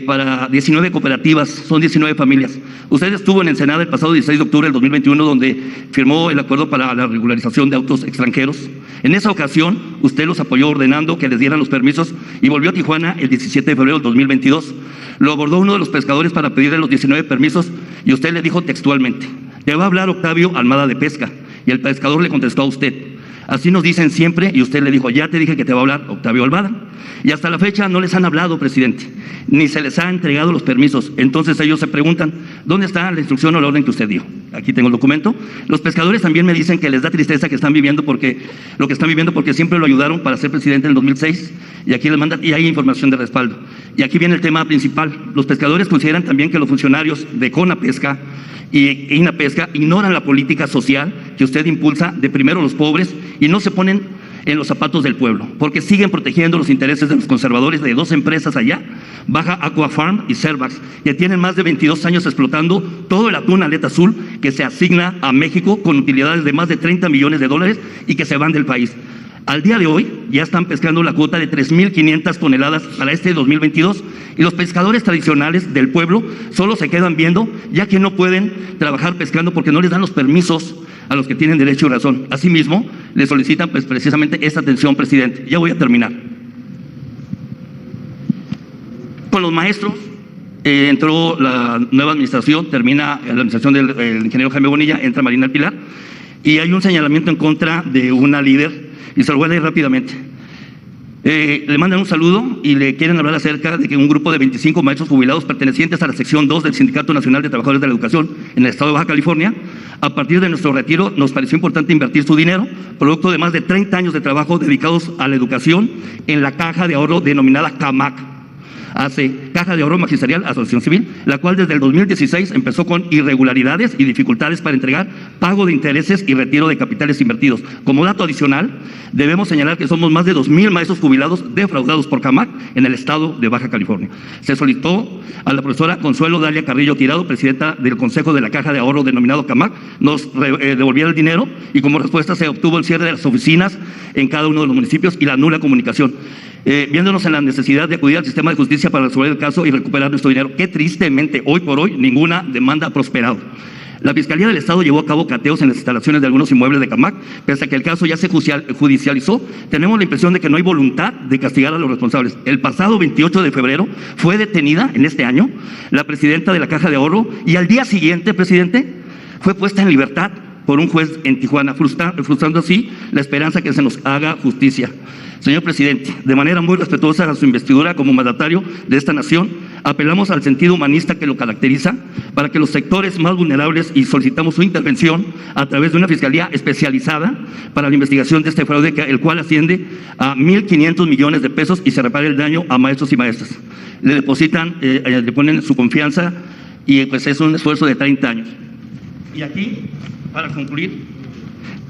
para 19 cooperativas, son 19 familias. Usted estuvo en Ensenada el pasado 16 de octubre del 2021 donde firmó el acuerdo para la regularización de autos extranjeros. En esa ocasión usted los apoyó ordenando que les dieran los permisos y volvió a Tijuana el 17 de febrero del 2022. Lo abordó uno de los pescadores para pedirle los 19 permisos y usted le dijo textualmente: "Te va a hablar Octavio Almada de Pesca", y el pescador le contestó a usted: "Así nos dicen siempre", y usted le dijo: "Ya te dije que te va a hablar Octavio Almada". Y hasta la fecha no les han hablado, presidente, ni se les ha entregado los permisos. Entonces ellos se preguntan: ¿dónde está la instrucción o la orden que usted dio? Aquí tengo el documento. Los pescadores también me dicen que les da tristeza que están viviendo porque siempre lo ayudaron para ser presidente en el 2006 y aquí les mandan, y hay información de respaldo. Y aquí viene el tema principal. Los pescadores consideran también que los funcionarios de CONAPESCA y INAPESCA ignoran la política social que usted impulsa de primero los pobres y no se ponen en los zapatos del pueblo, porque siguen protegiendo los intereses de los conservadores de dos empresas allá, Baja Aqua Farm y Cervax, que tienen más de 22 años explotando todo el atún aleta azul que se asigna a México con utilidades de más de 30 millones de dólares y que se van del país. Al día de hoy ya están pescando la cuota de 3,500 toneladas para este 2022 y los pescadores tradicionales del pueblo solo se quedan viendo, ya que no pueden trabajar pescando porque no les dan los permisos a los que tienen derecho y razón. Asimismo, le solicitan pues precisamente esta atención, presidente. Ya voy a terminar. Con los maestros entró la nueva administración, termina la administración del ingeniero Jaime Bonilla, entra Marina del Pilar y hay un señalamiento en contra de una líder y se lo voy a leer rápidamente. Le mandan un saludo y le quieren hablar acerca de que un grupo de 25 maestros jubilados pertenecientes a la sección 2 del Sindicato Nacional de Trabajadores de la Educación en el estado de Baja California, a partir de nuestro retiro nos pareció importante invertir su dinero, producto de más de 30 años de trabajo dedicados a la educación, en la caja de ahorro denominada CAMAC, Caja de Ahorro Magisterial Asociación Civil, la cual desde el 2016 empezó con irregularidades y dificultades para entregar pago de intereses y retiro de capitales invertidos. Como dato adicional, debemos señalar que somos más de 2,000 maestros jubilados defraudados por CAMAC en el estado de Baja California. Se solicitó a la profesora Consuelo Dalia Carrillo Tirado, presidenta del Consejo de la Caja de Ahorro denominado CAMAC, nos devolviera el dinero y como respuesta se obtuvo el cierre de las oficinas en cada uno de los municipios y la nula comunicación. Viéndonos en la necesidad de acudir al sistema de justicia para resolver el caso y recuperar nuestro dinero, que tristemente hoy por hoy ninguna demanda ha prosperado. La Fiscalía del Estado llevó a cabo cateos en las instalaciones de algunos inmuebles de CAMAC, pese a que el caso ya se judicializó. Tenemos la impresión de que no hay voluntad de castigar a los responsables. El pasado 28 de febrero fue detenida en este año la presidenta de la Caja de Ahorro y al día siguiente, presidente, fue puesta en libertad por un juez en Tijuana, frustrando así la esperanza que se nos haga justicia. Señor presidente, de manera muy respetuosa a su investidura como mandatario de esta nación, apelamos al sentido humanista que lo caracteriza para que los sectores más vulnerables y solicitamos su intervención a través de una fiscalía especializada para la investigación de este fraude, el cual asciende a 1,500 millones de pesos y se repare el daño a maestros y maestras. Le depositan, le ponen su confianza y pues es un esfuerzo de 30 años. Y aquí, para concluir,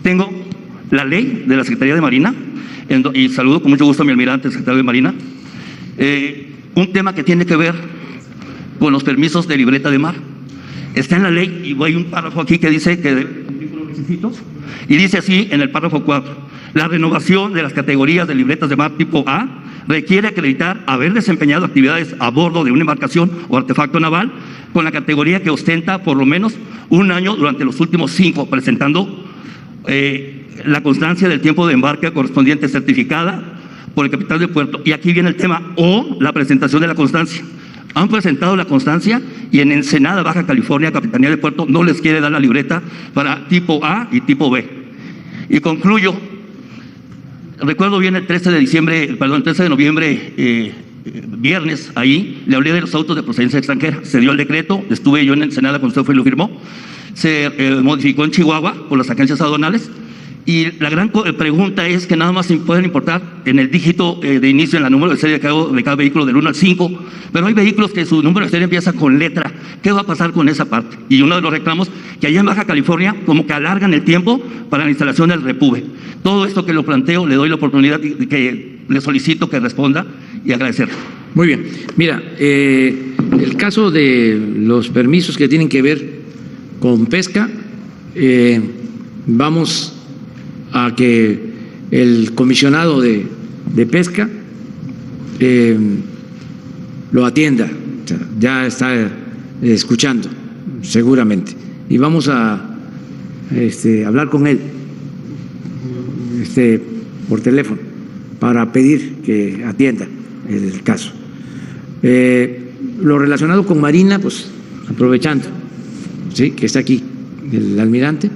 tengo la ley de la Secretaría de Marina, y saludo con mucho gusto a mi almirante, el secretario de Marina, un tema que tiene que ver con los permisos de libreta de mar. Está en la ley y hay un párrafo aquí que dice que debe cumplir con los requisitos, y dice así en el párrafo 4, la renovación de las categorías de libretas de mar tipo A requiere acreditar haber desempeñado actividades a bordo de una embarcación o artefacto naval con la categoría que ostenta por lo menos un año durante los últimos 5, presentando la constancia del tiempo de embarque correspondiente certificada por el capitán del puerto. Y aquí viene el tema, o la presentación de la constancia. Han presentado la constancia y en Ensenada, Baja California, Capitanía de Puerto, no les quiere dar la libreta para tipo A y tipo B. Y concluyo, recuerdo bien el 13 de noviembre, viernes, ahí, le hablé de los autos de procedencia extranjera. Se dio el decreto, estuve yo en Ensenada cuando usted fue y lo firmó. Se modificó en Chihuahua por las agencias aduanales. Y la gran pregunta es que nada más pueden importar en el dígito de inicio, en la número de serie de cada vehículo del 1 al 5, pero hay vehículos que su número de serie empieza con letra. ¿Qué va a pasar con esa parte? Y uno de los reclamos, que allá en Baja California como que alargan el tiempo para la instalación del repube. Todo esto que lo planteo, le doy la oportunidad que le solicito que responda y agradecerle. Muy bien. Mira, el caso de los permisos que tienen que ver con pesca, vamos a que el comisionado de pesca lo atienda. O sea, ya está escuchando seguramente, y vamos a hablar con él por teléfono para pedir que atienda el caso. Lo relacionado con Marina, pues aprovechando, ¿sí?, que está aquí el almirante,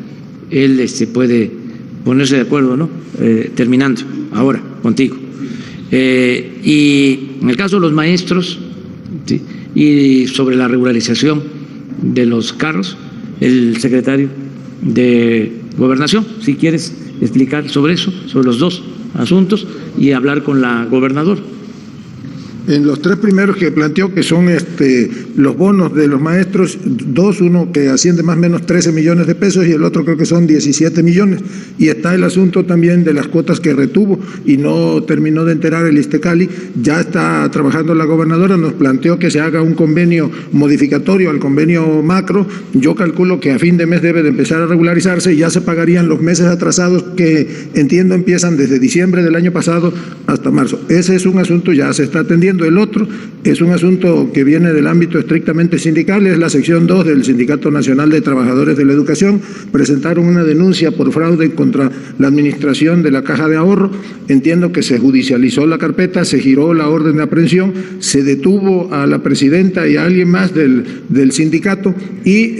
él puede ponerse de acuerdo, ¿no? Terminando ahora contigo. Y en el caso de los maestros, ¿sí?, y sobre la regularización de los carros, el secretario de Gobernación, si quieres explicar sobre eso, sobre los dos asuntos, y hablar con la gobernadora. En los tres primeros que planteó, que son los bonos de los maestros, uno que asciende más o menos 13 millones de pesos y el otro creo que son 17 millones. Y está el asunto también de las cuotas que retuvo y no terminó de enterar el Iztecali. Ya está trabajando la gobernadora, nos planteó que se haga un convenio modificatorio al convenio macro. Yo calculo que a fin de mes debe de empezar a regularizarse y ya se pagarían los meses atrasados que entiendo empiezan desde diciembre del año pasado hasta marzo. Ese es un asunto, ya se está atendiendo. El otro es un asunto que viene del ámbito estrictamente sindical, es la sección 2 del Sindicato Nacional de Trabajadores de la Educación. Presentaron una denuncia por fraude contra la administración de la Caja de Ahorro. Entiendo que se judicializó la carpeta, se giró la orden de aprehensión, se detuvo a la presidenta y a alguien más del sindicato y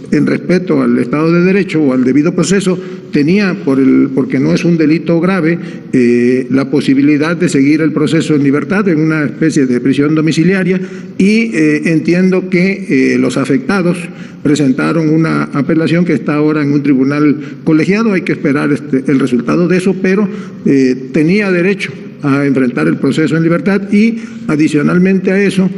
en respeto al Estado de Derecho o al debido proceso, tenía, porque no es un delito grave, la posibilidad de seguir el proceso en libertad, en una especie de prisión domiciliaria, y entiendo que los afectados presentaron una apelación que está ahora en un tribunal colegiado. Hay que esperar el resultado de eso, pero tenía derecho a enfrentar el proceso en libertad y adicionalmente a eso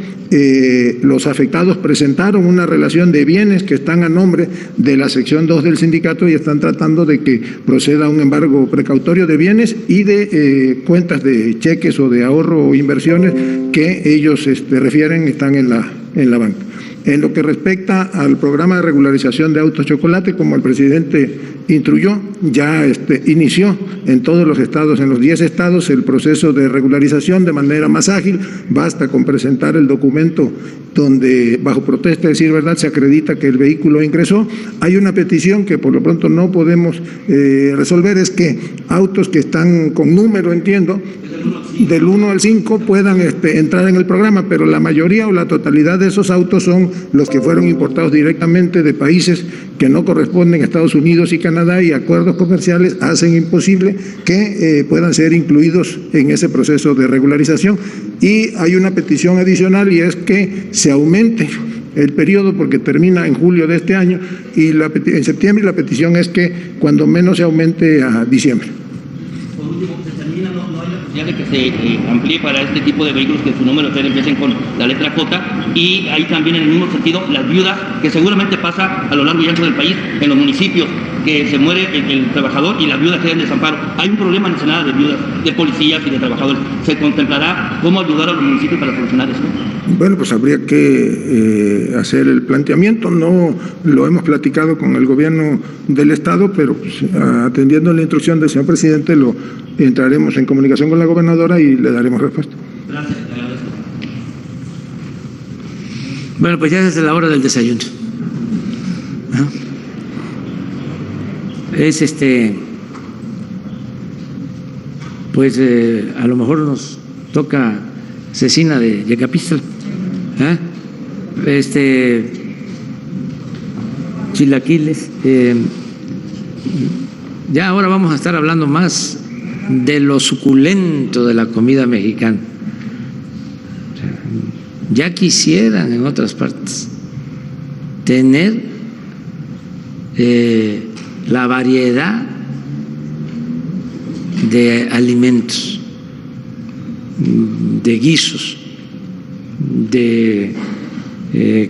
los afectados presentaron una relación de bienes que están a nombre de la sección 2 del sindicato y están tratando de que proceda un embargo precautorio de bienes y de cuentas de cheques o de ahorro o inversiones que ellos refieren están en la banca. En lo que respecta al programa de regularización de autos chocolate, como el presidente instruyó, ya inició en todos los estados, en los 10 estados, el proceso de regularización de manera más ágil. Basta con presentar el documento donde, bajo protesta, decir verdad, se acredita que el vehículo ingresó. Hay una petición que por lo pronto no podemos resolver, es que autos que están con número, entiendo, del 1 al 5 puedan entrar en el programa, pero la mayoría o la totalidad de esos autos son los que fueron importados directamente de países que no corresponden a Estados Unidos y Canadá, y acuerdos comerciales hacen imposible que puedan ser incluidos en ese proceso de regularización. Y hay una petición adicional y es que se aumente el periodo porque termina en julio de este año y en septiembre, y la petición es que cuando menos se aumente a diciembre. Por último, se termina, no hay la posibilidad de que se amplíe para este tipo de vehículos que su número de serie empiecen con la letra J, y ahí también en el mismo sentido las viudas, que seguramente pasa a lo largo y ancho del país, en los municipios, que se muere el trabajador y las viudas quedan en desamparo. Hay un problema en Ensenada de viudas, de policías y de trabajadores. ¿Se contemplará cómo ayudar a los municipios para solucionar esto? Bueno, pues habría que hacer el planteamiento. No lo hemos platicado con el gobierno del Estado, pero pues, atendiendo la instrucción del señor presidente, entraremos en comunicación con la gobernadora y le daremos respuesta. Gracias, le agradezco. Bueno, pues ya es la hora del desayuno. Es pues a lo mejor nos toca cecina de Yecapistla, chilaquiles. Ya ahora vamos a estar hablando más de lo suculento de la comida mexicana. Ya quisieran en otras partes tener la variedad de alimentos, de guisos, de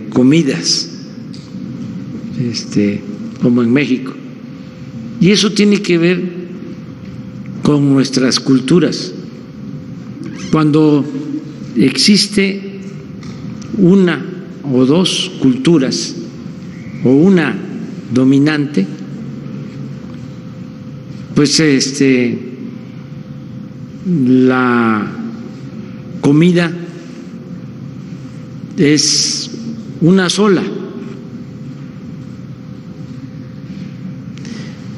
comidas, como en México. Y eso tiene que ver con nuestras culturas. Cuando existe una o dos culturas o una dominante, pues la comida es una sola.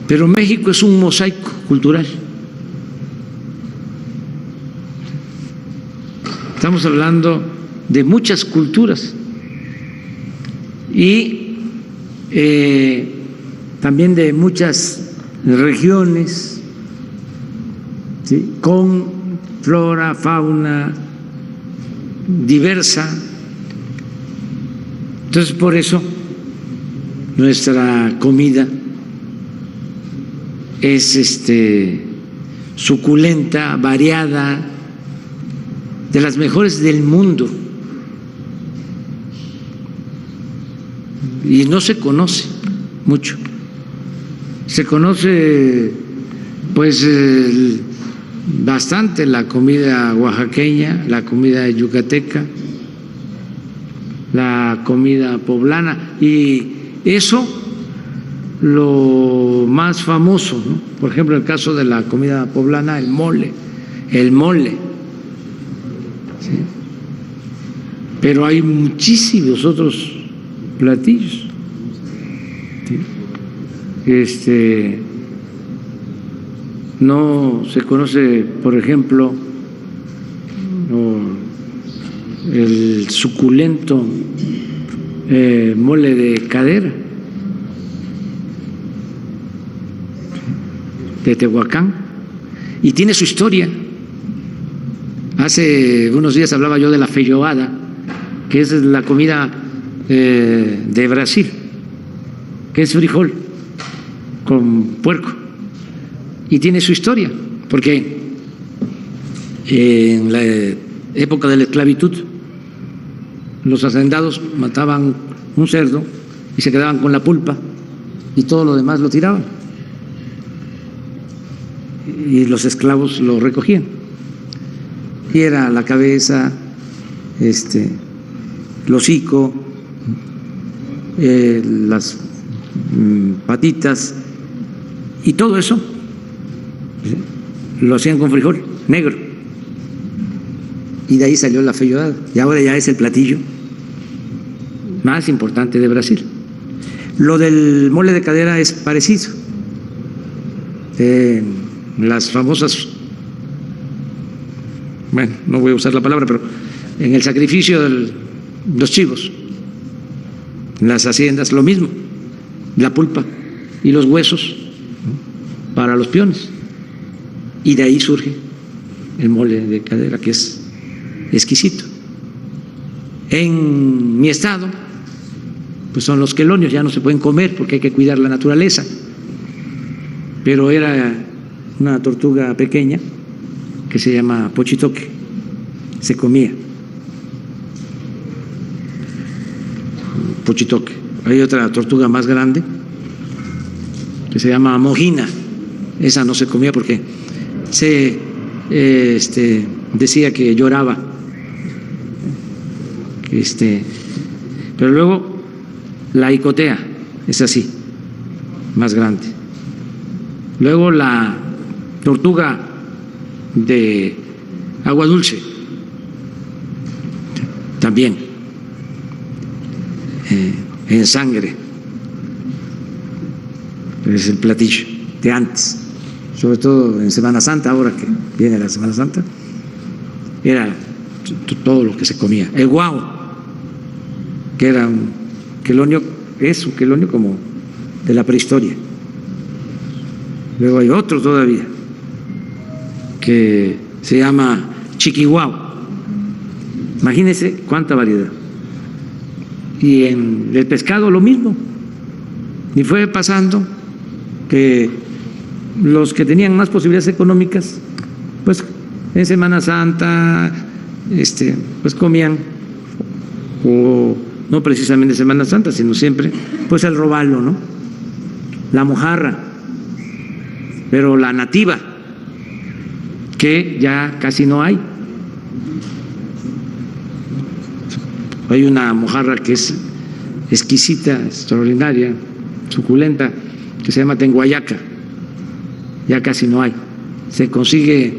Pero México es un mosaico cultural. Estamos hablando de muchas culturas y también de muchas regiones, ¿sí?, con flora, fauna diversa. Entonces, por eso nuestra comida es suculenta, variada, de las mejores del mundo, y no se conoce mucho. Se conoce pues bastante la comida oaxaqueña, la comida yucateca, la comida poblana, y eso lo más famoso, ¿no? Por ejemplo, en el caso de la comida poblana, el mole, ¿sí? Pero hay muchísimos otros platillos, ¿sí? No se conoce, por ejemplo, el suculento mole de cadera de Tehuacán, y tiene su historia. Hace unos días hablaba yo de la feijoada, que es la comida de Brasil, que es frijol con puerco, y tiene su historia, porque en la época de la esclavitud los hacendados mataban un cerdo y se quedaban con la pulpa y todo lo demás lo tiraban, y los esclavos lo recogían, y era la cabeza, el hocico, las patitas, y todo eso lo hacían con frijol negro, y de ahí salió la feijoada, y ahora ya es el platillo más importante de Brasil. Lo del mole de cadera es parecido. Las famosas, bueno, no voy a usar la palabra, pero en el sacrificio de los chivos, en las haciendas, lo mismo, la pulpa y los huesos para los peones, y de ahí surge el mole de cadera, que es exquisito. En mi estado, pues son los quelonios, ya no se pueden comer porque hay que cuidar la naturaleza, pero era una tortuga pequeña que se llama pochitoque, se comía pochitoque. Hay otra tortuga más grande que se llama mojina, esa no se comía porque se decía que lloraba, pero luego la icotea es así, más grande. Luego la tortuga de agua dulce también, en sangre, es el platillo de antes. sobre todo en Semana Santa, ahora que viene la Semana Santa, era todo lo que se comía. El guau, que era un quelonio, es un quelonio como de la prehistoria. Luego hay otro todavía que se llama chiquihuau. Imagínense cuánta variedad. Y en el pescado lo mismo. Y fue pasando que los que tenían más posibilidades económicas, pues en Semana Santa, pues comían, o no precisamente Semana Santa, sino siempre, pues el robalo, ¿no? La mojarra, pero la nativa, que ya casi no hay. Hay una mojarra que es exquisita, extraordinaria, suculenta, que se llama tenguayaca. Ya casi no hay. Se consigue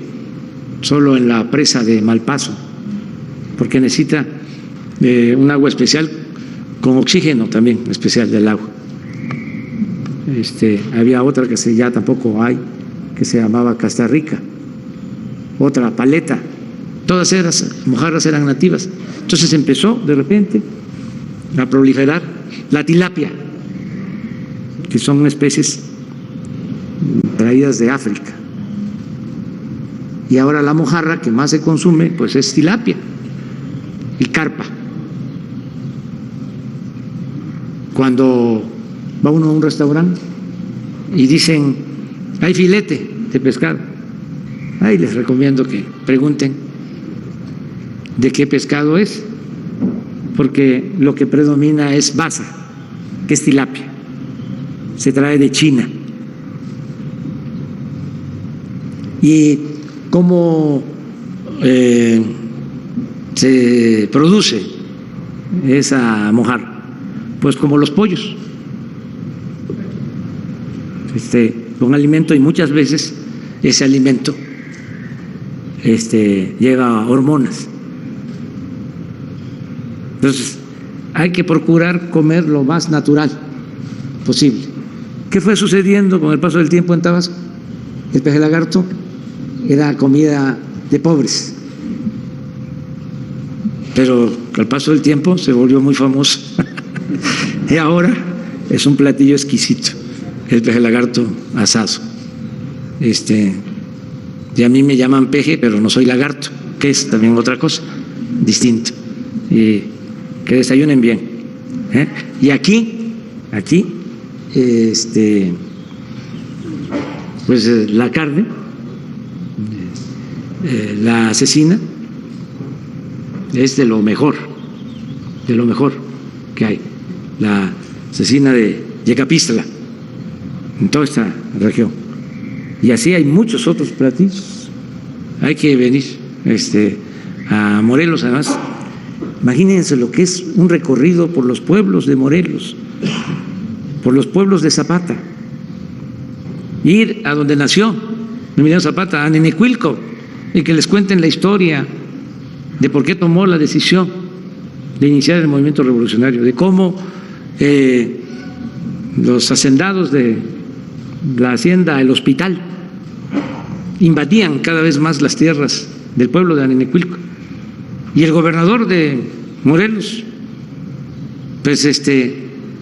solo en la presa de Malpaso, porque necesita un agua especial con oxígeno también especial del agua. Había otra que ya tampoco hay, que se llamaba Castarrica, otra paleta. Todas esas mojarras eran nativas. Entonces empezó de repente a proliferar la tilapia, que son especies traídas de África. Y ahora la mojarra que más se consume pues es tilapia y carpa. Cuando va uno a un restaurante y dicen hay filete de pescado, ahí les recomiendo que pregunten de qué pescado es, porque lo que predomina es basa, que es tilapia, se trae de China. ¿Y cómo se produce esa mojarra? Pues como los pollos, con alimento, y muchas veces ese alimento lleva hormonas. Entonces hay que procurar comer lo más natural posible. ¿Qué fue sucediendo con el paso del tiempo en Tabasco? El peje lagarto era comida de pobres, pero al paso del tiempo se volvió muy famoso y ahora es un platillo exquisito, el peje lagarto asado. Y a mí me llaman peje, pero no soy lagarto, que es también otra cosa, distinto. Y que desayunen bien. Y aquí, pues la carne, la cecina, es de lo mejor que hay. La cecina de Yecapistla, en toda esta región. Y así hay muchos otros platillos. Hay que venir a Morelos, además. Imagínense lo que es un recorrido por los pueblos de Morelos, por los pueblos de Zapata, ir a donde nació Emiliano Zapata, a Nenecuilco, y que les cuenten la historia de por qué tomó la decisión de iniciar el movimiento revolucionario, de cómo los hacendados de la hacienda El Hospital invadían cada vez más las tierras del pueblo de Anenecuilco. Y el gobernador de Morelos, pues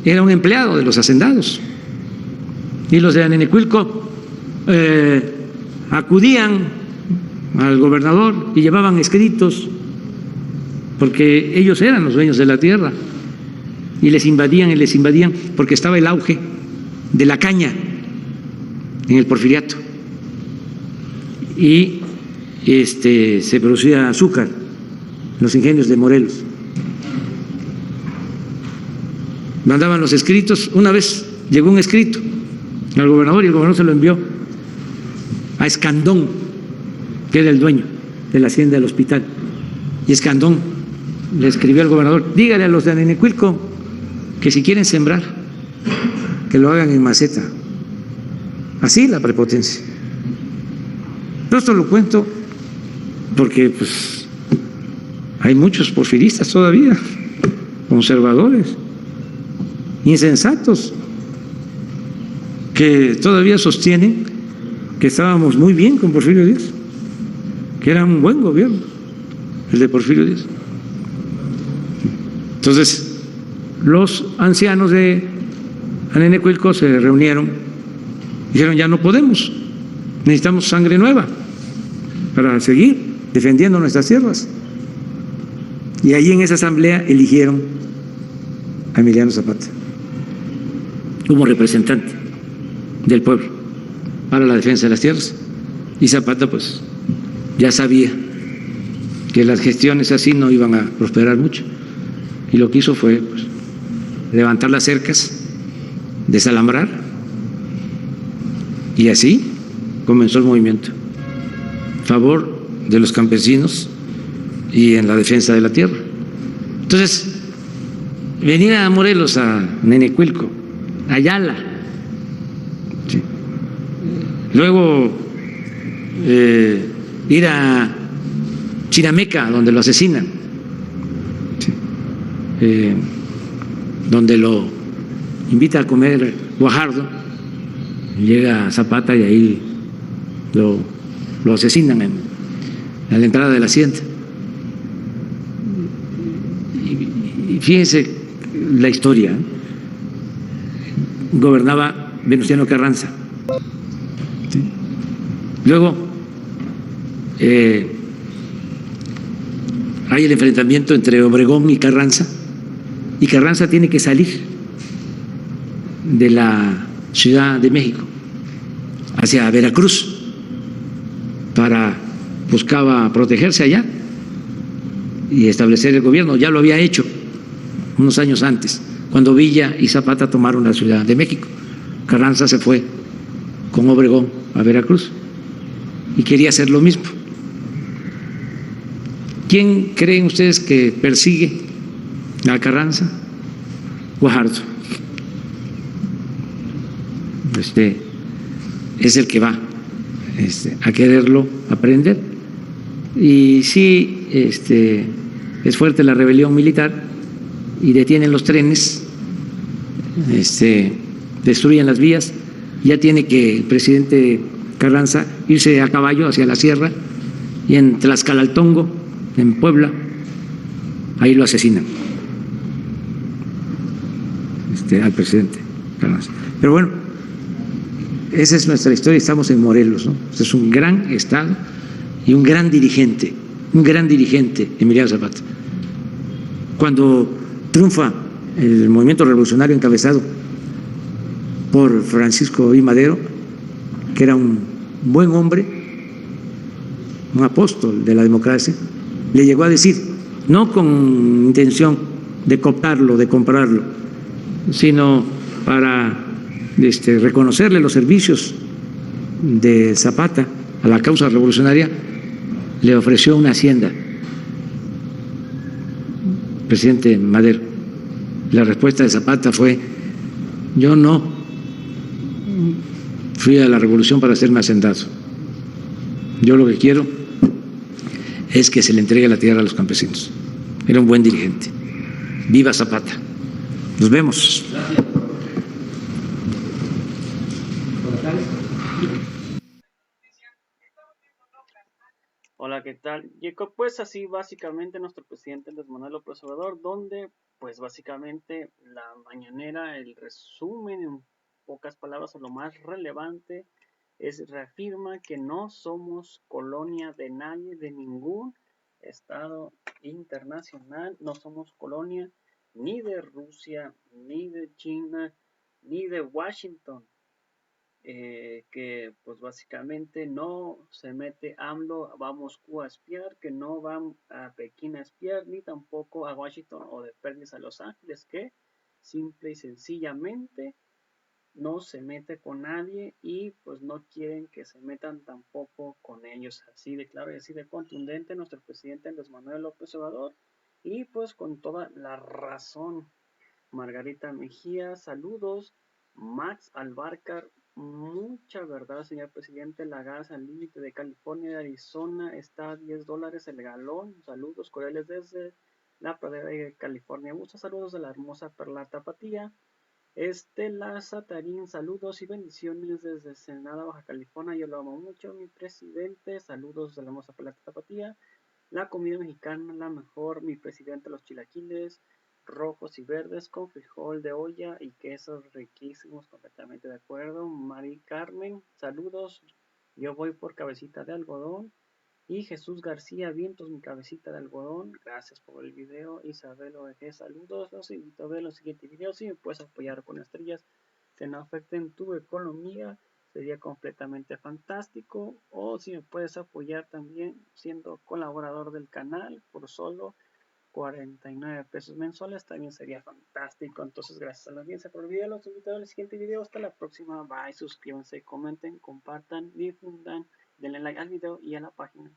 era un empleado de los hacendados. Y los de Anenecuilco acudían al gobernador y llevaban escritos, porque ellos eran los dueños de la tierra, y les invadían, porque estaba el auge de la caña en el Porfiriato. Y se producía azúcar en los ingenios de Morelos. Mandaban los escritos. Una vez llegó un escrito al gobernador y el gobernador se lo envió a Escandón, que era el dueño de la hacienda del Hospital. Y Escandón le escribió al gobernador: dígale a los de Anenecuilco que si quieren sembrar, que lo hagan en maceta. Así la prepotencia. Todo esto lo cuento porque pues hay muchos porfiristas todavía, conservadores, insensatos, que todavía sostienen que estábamos muy bien con Porfirio Díaz, que era un buen gobierno el de Porfirio Díaz. Entonces, los ancianos de Anenecuilco se reunieron y dijeron: ya no podemos, necesitamos sangre nueva para seguir defendiendo nuestras tierras. Y ahí en esa asamblea eligieron a Emiliano Zapata como representante del pueblo para la defensa de las tierras. Y Zapata pues ya sabía que las gestiones así no iban a prosperar mucho, y lo que hizo fue pues levantar las cercas, desalambrar, y así comenzó el movimiento a favor de los campesinos y en la defensa de la tierra. Entonces, venir a Morelos, a Nenecuilco, a Ayala, ¿sí? Luego ir a Chinameca, donde lo asesinan, ¿sí? Donde lo invita a comer Guajardo, llega Zapata y ahí lo asesinan a la entrada de la hacienda. Y fíjense la historia, gobernaba Venustiano Carranza, ¿sí? Luego hay el enfrentamiento entre Obregón y Carranza tiene que salir de la Ciudad de México hacia Veracruz buscaba protegerse allá y establecer el gobierno. Ya lo había hecho unos años antes, cuando Villa y Zapata tomaron la Ciudad de México. Carranza se fue con Obregón a Veracruz y quería hacer lo mismo. ¿Quién creen ustedes que persigue a Carranza? Guajardo. Es el que va a quererlo aprender. Y sí, es fuerte la rebelión militar y detienen los trenes, destruyen las vías. Ya tiene que el presidente Carranza irse a caballo hacia la sierra, y en Tlaxcalaltongo, en Puebla, ahí lo asesinan al presidente Carranza. Pero bueno, esa es nuestra historia. Estamos en Morelos, ¿no? Este es un gran estado y un gran dirigente, Emiliano Zapata. Cuando triunfa el movimiento revolucionario encabezado por Francisco I. Madero, que era un buen hombre, un apóstol de la democracia, le llegó a decir, no con intención de cooptarlo, de comprarlo, sino para reconocerle los servicios de Zapata a la causa revolucionaria, le ofreció una hacienda, presidente Madero. La respuesta de Zapata fue: yo no fui a la revolución para hacerme hacendado, yo lo que quiero es que se le entregue la tierra a los campesinos. Era un buen dirigente. Viva Zapata. Nos vemos. Hola, ¿qué tal? Jacob, pues así básicamente nuestro presidente Andrés Manuel López Obrador, donde pues básicamente la mañanera, el resumen en pocas palabras o lo más relevante reafirma que no somos colonia de nadie, de ningún estado internacional, no somos colonia ni de Rusia, ni de China, ni de Washington. Que pues básicamente no se mete AMLO, va a Moscú a espiar, que no va a Pekín a espiar, ni tampoco a Washington o de perdiz a Los Ángeles, que simple y sencillamente no se mete con nadie y pues no quieren que se metan tampoco con ellos. Así de claro y así de contundente nuestro presidente Andrés Manuel López Obrador, y pues con toda la razón. Margarita Mejía, saludos. Max Albarcar, mucha verdad, señor presidente. La gas al límite de California y Arizona está a $10 el galón. Saludos cordiales desde la pradera de California. Muchos saludos de la hermosa Perla Tapatía. Estela Satarín, saludos y bendiciones desde Ensenada, Baja California. Yo lo amo mucho, mi presidente. Saludos de la hermosa Paleta Tapatía. La comida mexicana, la mejor. Mi presidente, los chilaquiles rojos y verdes con frijol de olla y quesos riquísimos. Completamente de acuerdo. Mari Carmen, saludos. Yo voy por cabecita de algodón. Y Jesús García, vientos, mi cabecita de algodón. Gracias por el video. Isabel OG, saludos. Los invito a ver los siguientes videos. Si me puedes apoyar con estrellas que no afecten tu economía, sería completamente fantástico. O si me puedes apoyar también siendo colaborador del canal por solo 49 pesos mensuales, también sería fantástico. Entonces, gracias a la audiencia por el video. Los invito a ver el siguiente video. Hasta la próxima. Bye. Suscríbanse, comenten, compartan, difundan. Denle like al video y a la página.